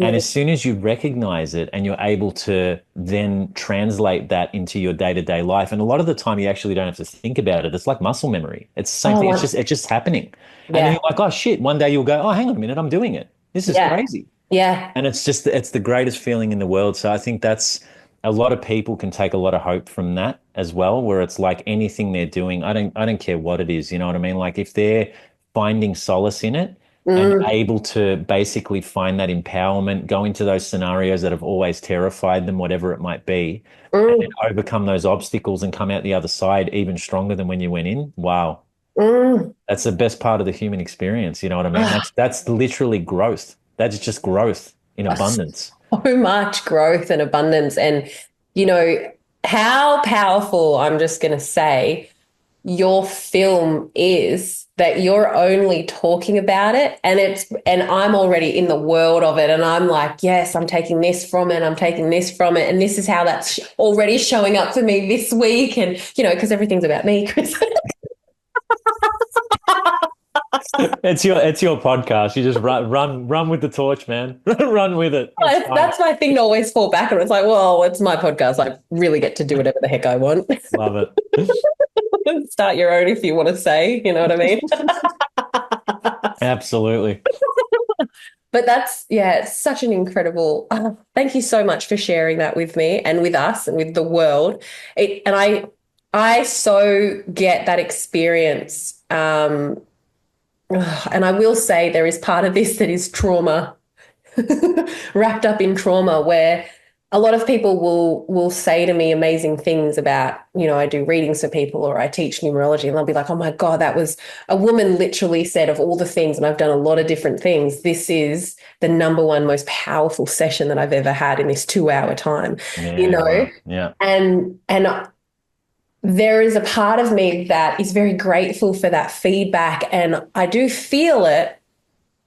And as soon as you recognize it and you're able to then translate that into your day-to-day life, and a lot of the time you actually don't have to think about it. It's like muscle memory. It's the same thing. Oh, It's just happening. And then yeah, you're like, oh shit, one day you'll go, oh, hang on a minute, I'm doing it. This is yeah, crazy. yeah. And it's the greatest feeling in the world. So I think that's a lot of people can take a lot of hope from that as well, where it's like anything they're doing, I don't care what it is, you know what I mean? Like if they're finding solace in it and Mm, able to basically find that empowerment, go into those scenarios that have always terrified them, whatever it might be, and then mm, overcome those obstacles and come out the other side even stronger than when you went in. Wow. mm. That's the best part of the human experience, you know what I mean? Ah, That's literally growth. That's just growth in so abundance. much growth and abundance. And, you know, how powerful, I'm just going to say, your film is that you're only talking about it and I'm already in the world of it and I'm like, yes, I'm taking this from it, I'm taking this from it, and this is how that's already showing up for me this week. And because everything's about me, Chris. It's your podcast. You just run with the torch, man. Run with it. It's fine. That's my thing to always fall back on. It's like, well, it's my podcast. I really get to do whatever the heck I want. Love it. Start your own if you want to say, you know what I mean? Absolutely. But yeah, it's such an incredible. Thank you so much for sharing that with me and with us and with the world. I so get that experience. And I will say there is part of this that is trauma, wrapped up in trauma, where a lot of people will say to me amazing things about, I do readings for people or I teach numerology, and they'll be like, "Oh my God, that was a woman literally said of all the things, and I've done a lot of different things. This is the number one most powerful session that I've ever had in this 2 hour time, you Yeah, know?" wow. Yeah. And there is a part of me that is very grateful for that feedback, and I do feel it.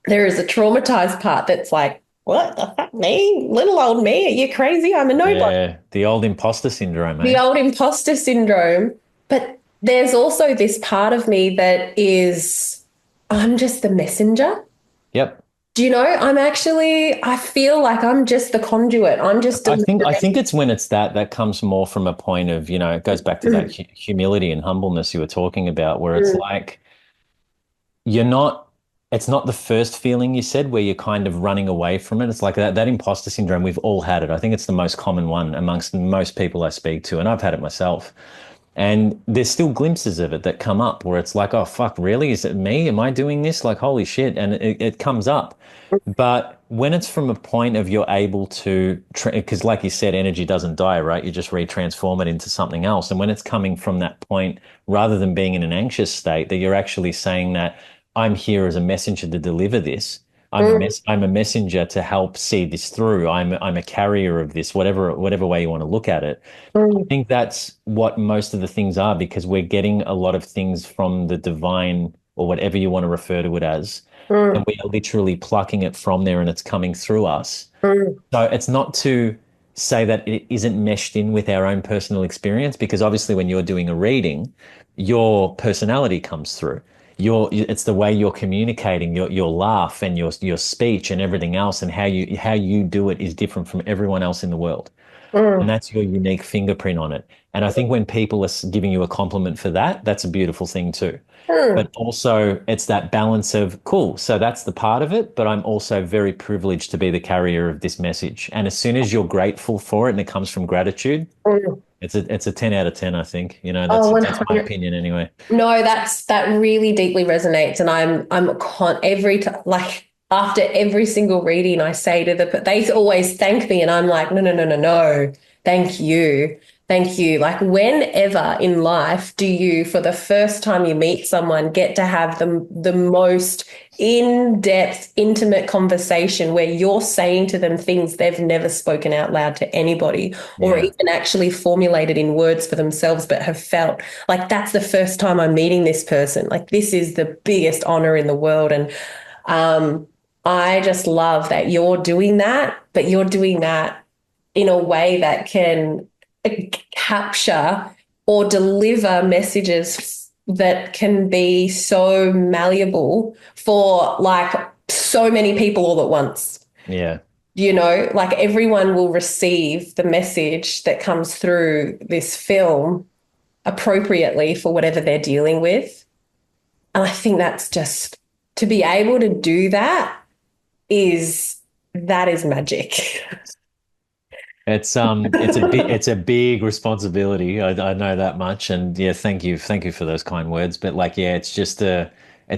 There is a traumatized part that's like, what the fuck, me? Little old me? Are you crazy? I'm a nobody. Yeah, the old imposter syndrome, The eh? old imposter syndrome. But there's also this part of me that is, I'm just the messenger. Yep. Do you know, I feel like I'm just the conduit. I'm just I think delivering. it's when it's that comes more from a point of, it goes back to that humility and humbleness you were talking about, where it's Mm, like you're not it's not the first feeling you said where you're kind of running away from it. It's like that imposter syndrome, we've all had it. I think it's the most common one amongst most people I speak to, and I've had it myself. And there's still glimpses of it that come up where it's like, oh, fuck, really? Is it me? Am I doing this? Like, holy shit. And it comes up. But when it's from a point of you're able to, because like you said, energy doesn't die, right? You just retransform it into something else. And when it's coming from that point, rather than being in an anxious state, that you're actually saying that I'm here as a messenger to deliver this. mm, I'm a messenger to help see this through. I'm a carrier of this, whatever way you want to look at it. I mm, think that's what most of the things are because we're getting a lot of things from the divine or whatever you want to refer to it as. And mm, we are literally plucking it from there and it's coming through us. mm, So it's not to say that it isn't meshed in with our own personal experience, because obviously when you're doing a reading, your personality comes through. It's the way you're communicating, your laugh and your speech and everything else, and how you do it is different from everyone else in the world. And mm, that's your unique fingerprint on it. And I think when people are giving you a compliment for that, that's a beautiful thing too. mm, But also, it's that balance of cool. So that's the part of it. But I'm also very privileged to be the carrier of this message. And as soon as you're grateful for it and it comes from gratitude, mm. it's a 10 out of 10, I think. Oh, That's my 100. opinion anyway. No, that really deeply resonates, and every time, like after every single reading, I say to they always thank me, and I'm like, no, no, no, no, no, thank you. Like whenever in life do you, for the first time you meet someone, get to have the most in-depth, intimate conversation where you're saying to them things they've never spoken out loud to anybody, or Yeah. even actually formulated in words for themselves, but have felt like that's the first time I'm meeting this person. Like this is the biggest honor in the world. And um, I just love that you're doing that, but you're doing that in a way that can capture or deliver messages that can be so malleable for like so many people all at once. Yeah. Like everyone will receive the message that comes through this film appropriately for whatever they're dealing with. And I think that's just to be able to do that is magic. It's a big responsibility. I know that much, and yeah, thank you for those kind words. But like, yeah, it's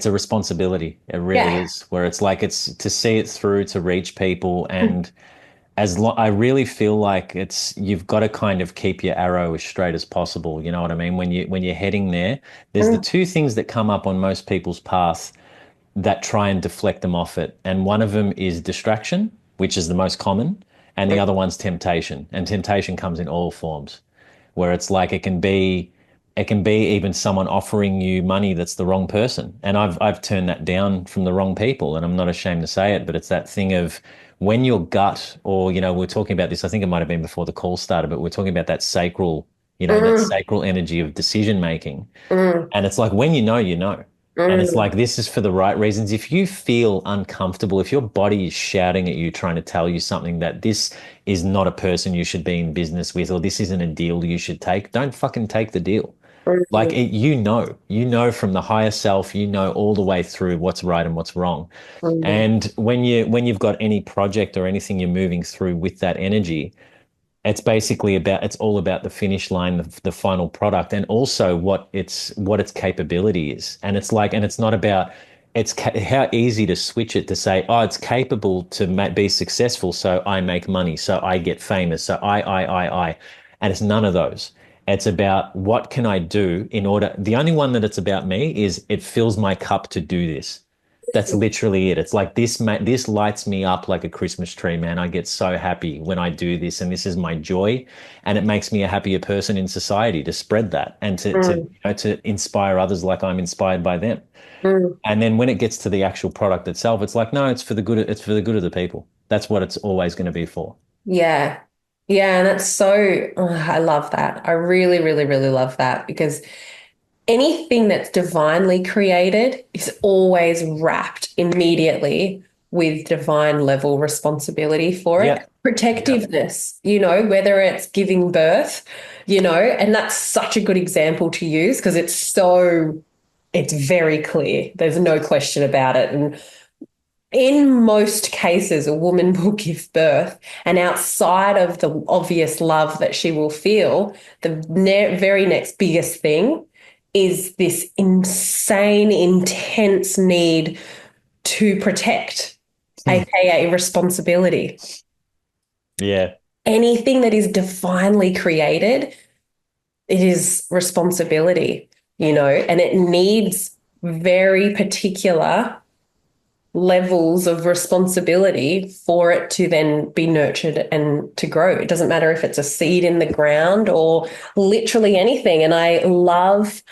a responsibility. It really Yeah. is. Where it's like it's to see it through to reach people, and I really feel like it's you've got to kind of keep your arrow as straight as possible. You know what I mean? When you're heading there, there's the Mm, two things that come up on most people's path that try and deflect them off it. And one of them is distraction, which is the most common, and the other one's temptation. And temptation comes in all forms, where it's like it can be even someone offering you money that's the wrong person. And I've turned that down from the wrong people, and I'm not ashamed to say it, but it's that thing of when your gut, or we're talking about this, I think it might have been before the call started, but we're talking about that mm, sacral energy of decision making. mm, And it's like when you know, you know. And it's mm, like this is for the right reasons. If you feel uncomfortable, if your body is shouting at you, trying to tell you something that this is not a person you should be in business with, or this isn't a deal you should take, don't fucking take the deal. Like mm, you know from the higher self, all the way through what's right and what's wrong. mm, And when you've got any project or anything you're moving through with that energy, it's all about the finish line, the final product, and also what its capability is. And it's not about how easy to switch it to say, oh, it's capable to be successful, so I make money, so I get famous, so I, and it's none of those. It's about what can I do in order. The only one that it's about me is it fills my cup to do this. That's literally it. It's like this lights me up like a Christmas tree, man. I get so happy when I do this, and this is my joy, and it makes me a happier person in society to spread that and Mm, to inspire others like I'm inspired by them. mm. And then when it gets to the actual product itself, it's like, no, it's for the good of the people. That's what it's always going to be for. Yeah. Yeah, and that's so, I love that. I really, really, really love that because anything that's divinely created is always wrapped immediately with divine level responsibility for it. Yeah. Yeah. Protectiveness, whether it's giving birth, and that's such a good example to use because it's very clear. There's no question about it. And in most cases, a woman will give birth, and outside of the obvious love that she will feel, the very next biggest thing is this insane, intense need to protect, Hmm. aka responsibility. Yeah. Anything that is divinely created, it is responsibility, and it needs very particular levels of responsibility for it to then be nurtured and to grow. It doesn't matter if it's a seed in the ground or literally anything. And I love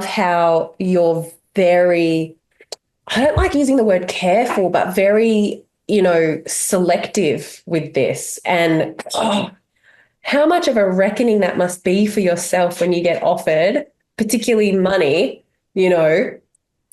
how you're very, I don't like using the word careful, but very, selective with this. And how much of a reckoning that must be for yourself when you get offered, particularly money, you know,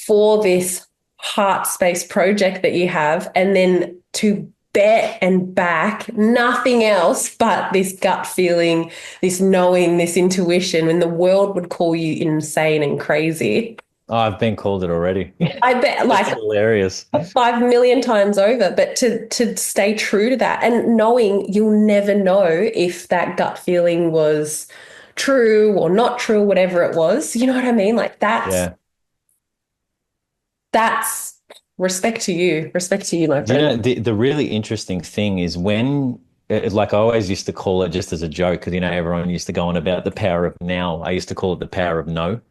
for this heart space project that you have, and then to bet and back nothing else but this gut feeling, this knowing, this intuition, when the world would call you insane and crazy. Oh, I've been called it already. I bet It's like hilarious. 5 million times over, but to stay true to that and knowing you'll never know if that gut feeling was true or not true, whatever it was. You know what I mean? Like that's Yeah. that's respect to you, my Do you friend. know the really interesting thing is when like I always used to call it just as a joke because everyone used to go on about the power of now. I used to call it the power of no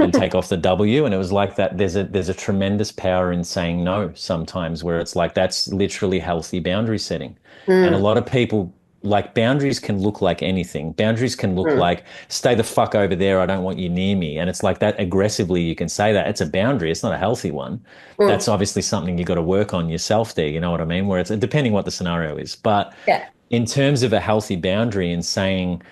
and take off the W, and it was like that. There's a tremendous power in saying no sometimes, where it's like that's literally healthy boundary setting, and a Mm, lot of people like boundaries can look like anything. Boundaries can look mm, like stay the fuck over there. I don't want you near me, and it's like that aggressively. You can say that it's a boundary. It's not a healthy one. mm. That's obviously something you got to work on yourself there. You know what I mean? Where it's depending what the scenario is. But Yeah. in terms of a healthy boundary and saying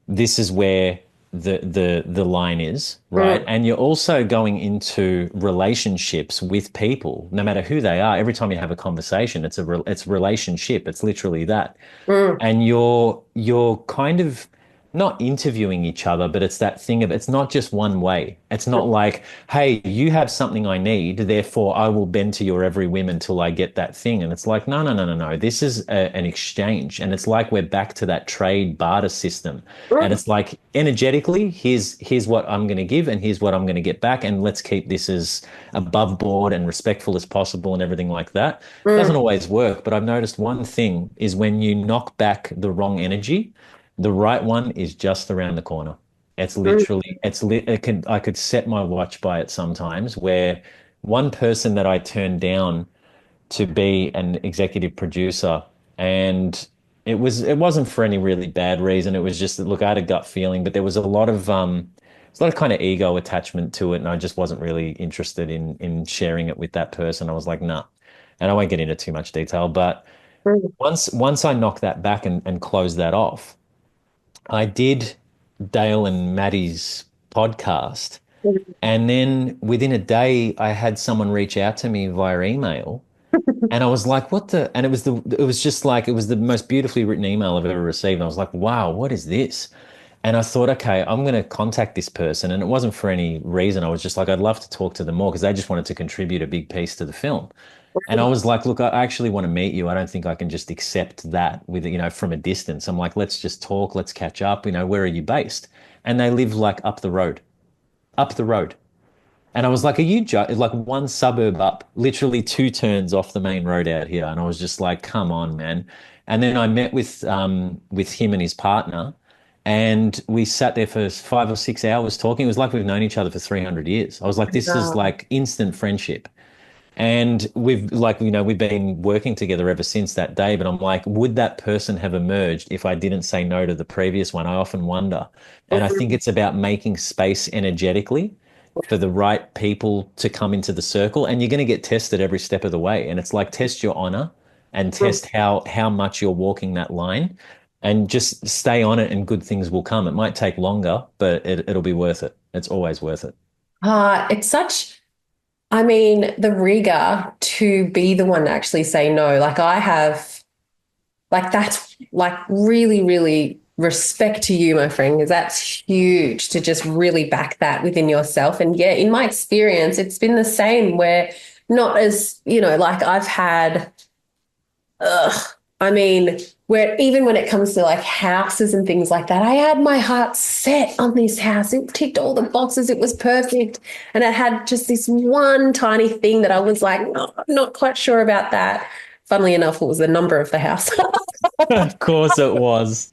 this is where the line is, right? Mm, And you're also going into relationships with people, no matter who they are. Every time you have a conversation, it's relationship. It's literally that, mm, and you're kind of not interviewing each other, but it's that thing of it's not just one way. It's not like, hey, you have something I need, therefore I will bend to your every whim until I get that thing. And it's like, no, no, no, no, no. This is an exchange, and it's like we're back to that trade barter system. And mm, it's like energetically, here's what I'm going to give, and here's what I'm going to get back, and let's keep this as above board and respectful as possible, and everything like that. Doesn't mm, always work, but I've noticed one thing is when you knock back the wrong energy, the right one is just around the corner. It's mm, literally, I could set my watch by it sometimes where one person that I turned down to be an executive producer, and it wasn't for any really bad reason. It was just that, look, I had a gut feeling, but there was a lot of kind of ego attachment to it, and I just wasn't really interested in sharing it with that person. I was like, nah. And I won't get into too much detail, but mm, once I knocked that back and closed that off, I did Dale and Maddie's podcast. mm. And then within a day, I had someone reach out to me via email. And I was like, what the? And it was just like, it was the most beautifully written email I've ever received. And I was like, wow, what is this? And I thought, okay, I'm going to contact this person. And it wasn't for any reason. I was just like, I'd love to talk to them more because they just wanted to contribute a big piece to the film. And I was like, look, I actually want to meet you. I don't think I can just accept that with, from a distance. I'm like, let's just talk, let's catch up. Where are you based? And they live like up the road. And I was like, are you like one suburb up, literally two turns off the main road out here? And I was just like, come on, man. And then I met with him and his partner, and we sat there for 5 or 6 hours talking. It was like we've known each other for 300 years. I was like, this is Wow. like instant friendship. And we've like, we've been working together ever since that day. But I'm like, would that person have emerged if I didn't say no to the previous one? I often wonder. And I think Mhm. it's about making space energetically for the right people to come into the circle. And you're going to get tested every step of the way. And it's like test your honor and test how much you're walking that line and just stay on it and good things will come. It might take longer, but it'll be worth it. It's always worth it. It's such, I mean, the rigor to be the one to actually say no. Like I have, like that's like really, really respect to you, my friend, because that's huge to just really back that within yourself. And yeah, in my experience, it's been the same where not as, like I've had ugh, I mean, where even when it comes to like houses and things like that, I had my heart set on this house. It ticked all the boxes. It was perfect. And it had just this one tiny thing that I was like, no, I'm not quite sure about that. Funnily enough, it was the number of the house. Of course it was.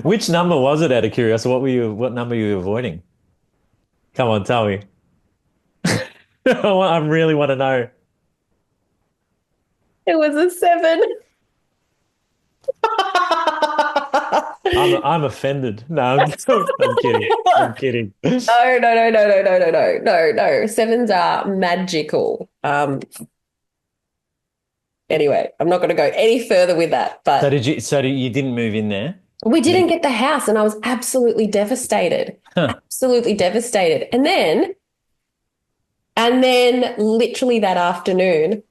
Which number was it out of curiosity? What number were you avoiding? Come on, tell me. I really want to know. It was a seven. I'm offended. No, I'm kidding. I'm kidding. No, no, no, no, no, no, no, no, no, no. Sevens are magical. Anyway, I'm not going to go any further with that, but So you didn't move in there? we You didn't didn't, get the house and I was absolutely devastated. huh. Absolutely devastated. And then literally that afternoon,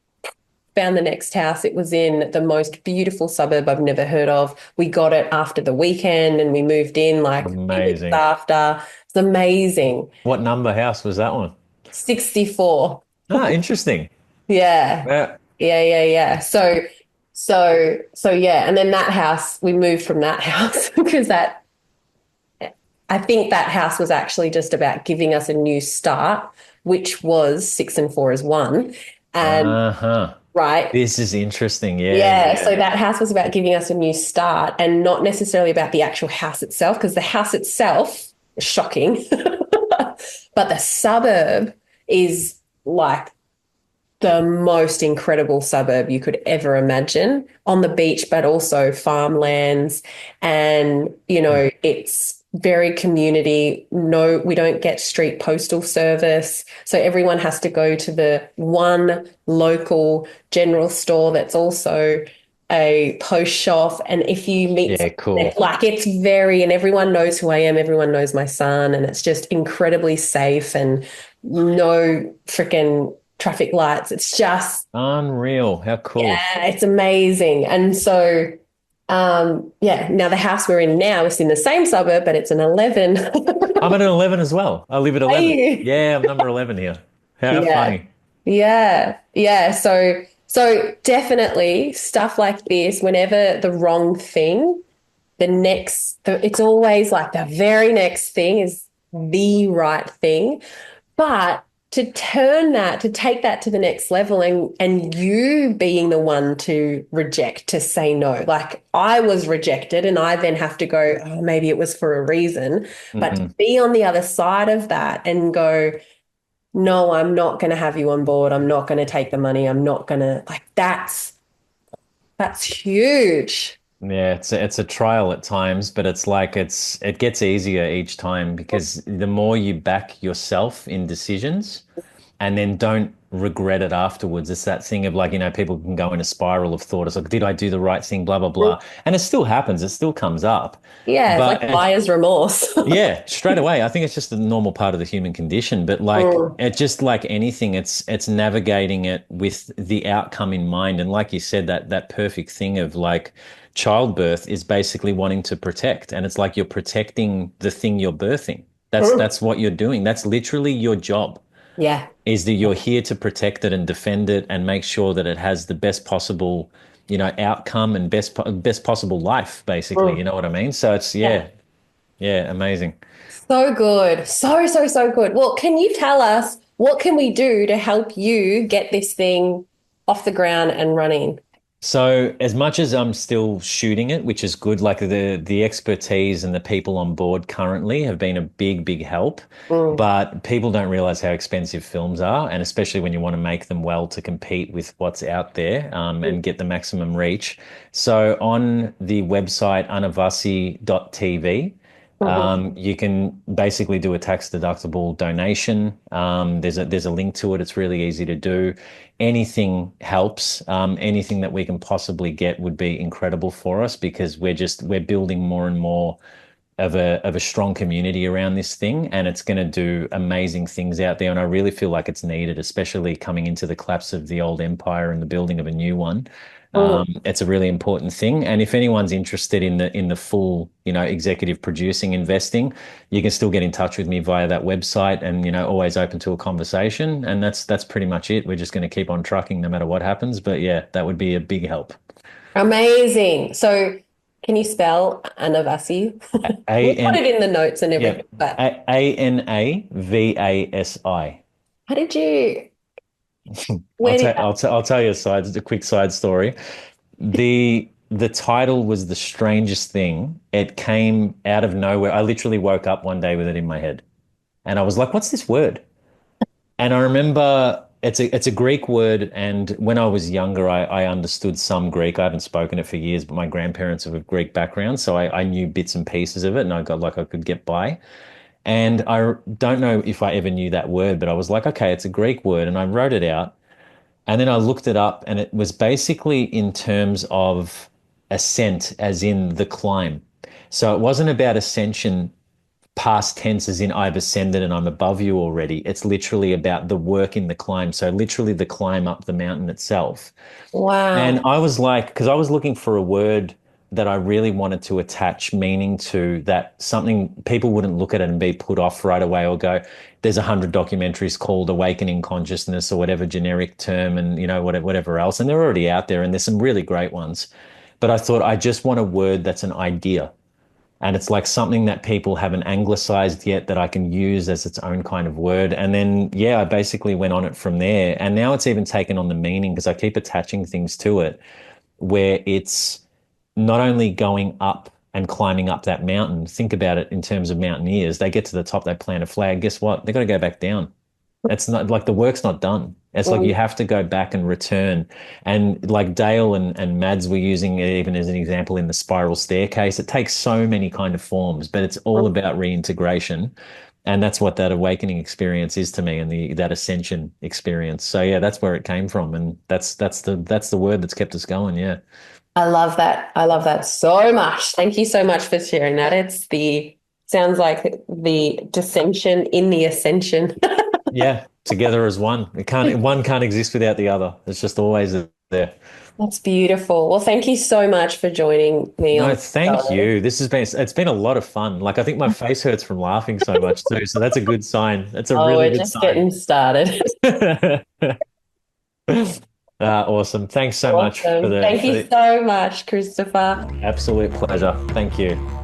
found the next house. It was in the most beautiful suburb I've never heard of. We got it after the weekend and we moved in like 2 weeks Amazing. after. It's amazing. What number house was that one? 64. Ah, interesting. Yeah. Yeah. Yeah, yeah, yeah. So yeah. And then that house, we moved from that house because I think that house was actually just about giving us a new start, which was six and four is one. And Uh-huh. right. This is interesting. Yeah, Yeah. So yeah. that house was about giving us a new start and not necessarily about the actual house itself, because the house itself is shocking. But the suburb is like the most incredible suburb you could ever imagine on the beach, but also farmlands. And, it's very community. No, we don't get street postal service. So everyone has to go to the one local general store that's also a post shop. And if you meet Yeah, someone, cool. like it's very, and everyone knows who I am, everyone knows my son, and it's just incredibly safe and no freaking traffic lights. It's just, Unreal. How cool. yeah, it's amazing. And so, yeah, now the house we're in now is in the same suburb, but it's an 11. I'm at an 11 as well. I live at Are 11. you? Yeah, I'm number 11 here. How Yeah. funny. Yeah. Yeah. So definitely stuff like this, whenever the wrong thing, it's always like the very next thing is the right thing. But to take that to the next level and you being the one to reject, to say no. Like I was rejected and I then have to go, oh, maybe it was for a reason. But to Mm-mm. be on the other side of that and go, no, I'm not going to have you on board. I'm not going to take the money. I'm not going to like that's huge. Yeah, it's a trial at times, but it's like it gets easier each time because the more you back yourself in decisions and then don't regret it afterwards. It's that thing of like, people can go in a spiral of thought. It's like, did I do the right thing? Blah, blah, blah. And it still happens. It still comes up. Yeah, it's But like buyer's remorse. yeah, straight away. I think it's just a normal part of the human condition. But like Mm, it just like anything, it's navigating it with the outcome in mind. And like you said, that perfect thing of like childbirth is basically wanting to protect. And it's like you're protecting the thing you're birthing. That's mm. that's what you're doing. That's literally your job, Yeah. is that you're here to protect it and defend it and make sure that it has the best possible, outcome and best possible life, basically. You Mm. know what I mean? So it's Yeah. yeah, yeah, amazing. So good. So, so, so good. Well, can you tell us what can we do to help you get this thing off the ground and running? So as much as I'm still shooting it, which is good, like the expertise and the people on board currently have been a big help. Mm, But people don't realize how expensive films are, and especially when you want to make them well to compete with what's out there, and get the maximum reach. So on the website anavasi.tv, mhm, you can basically do a tax deductible donation. There's a link to it. It's really easy to do. Anything helps. Anything that we can possibly get would be incredible for us because we're building more and more of a strong community around this thing, and it's going to do amazing things out there. And I really feel like it's needed, especially coming into the collapse of the old empire and the building of a new one. mm. It's a really important thing. And if anyone's interested in the full, executive producing investing, you can still get in touch with me via that website, and always open to a conversation. And that's pretty much it. We're just going to keep on trucking no matter what happens. But yeah, that would be a big help. Amazing. So, can you spell Anavasi? A We'll put N it in the notes and Yeah, everything, but Anavasi. how did you, I'll when, tell I'll tell you a quick side story. The title was the strangest thing. It came out of nowhere. I literally woke up one day with it in my head, and I was like, "What's this word?" And I remember it's a Greek word, and when I was younger, I understood some Greek. I haven't spoken it for years, but my grandparents have a Greek background, so I knew bits and pieces of it, and I got like I could get by. And I don't know if I ever knew that word, but I was like, okay, it's a Greek word. And I wrote it out. And then I looked it up, and it was basically in terms of ascent, as in the climb. So it wasn't about ascension past tense, as in I've ascended and I'm above you already. It's literally about the work in the climb. So literally the climb up the mountain itself. And wow. I was like, because I was looking for a word that I really wanted to attach meaning to, that something people wouldn't look at it and be put off right away or go, there's 100 documentaries called Awakening Consciousness or whatever generic term, and whatever else. And they're already out there, and there's some really great ones. But I thought I just want a word that's an idea. And it's like something that people haven't anglicized yet that I can use as its own kind of word. And then, yeah, I basically went on it from there. And now it's even taken on the meaning because I keep attaching things to it where it's not only going up and climbing up that mountain. Think about it in terms of mountaineers. They get to the top, they plant a flag. Guess what? They got to go back down. It's not like the work's not done. It's like you Mm, have to go back and return. And like Dale and Mads were using it even as an example in the spiral staircase. It takes so many kind of forms, but it's all mm. about reintegration. And that's what that awakening experience is to me, and that ascension experience. So yeah, that's where it came from. And that's the word that's kept us going. Yeah. I love that. I love that so much. Thank you so much for sharing that. Sounds like the dissension in the ascension. Yeah. Together as one. One can't exist without the other. It's just always there. That's beautiful. Well, thank you so much for joining me on No, the thank show. you. It's been a lot of fun. Like I think my face hurts from laughing so much too. So that's a good sign. That's a Oh, really we're good just sign. getting started. Awesome. Thanks so much for Awesome. the Thank for you the so much, Christopher. absolute pleasure. Thank you.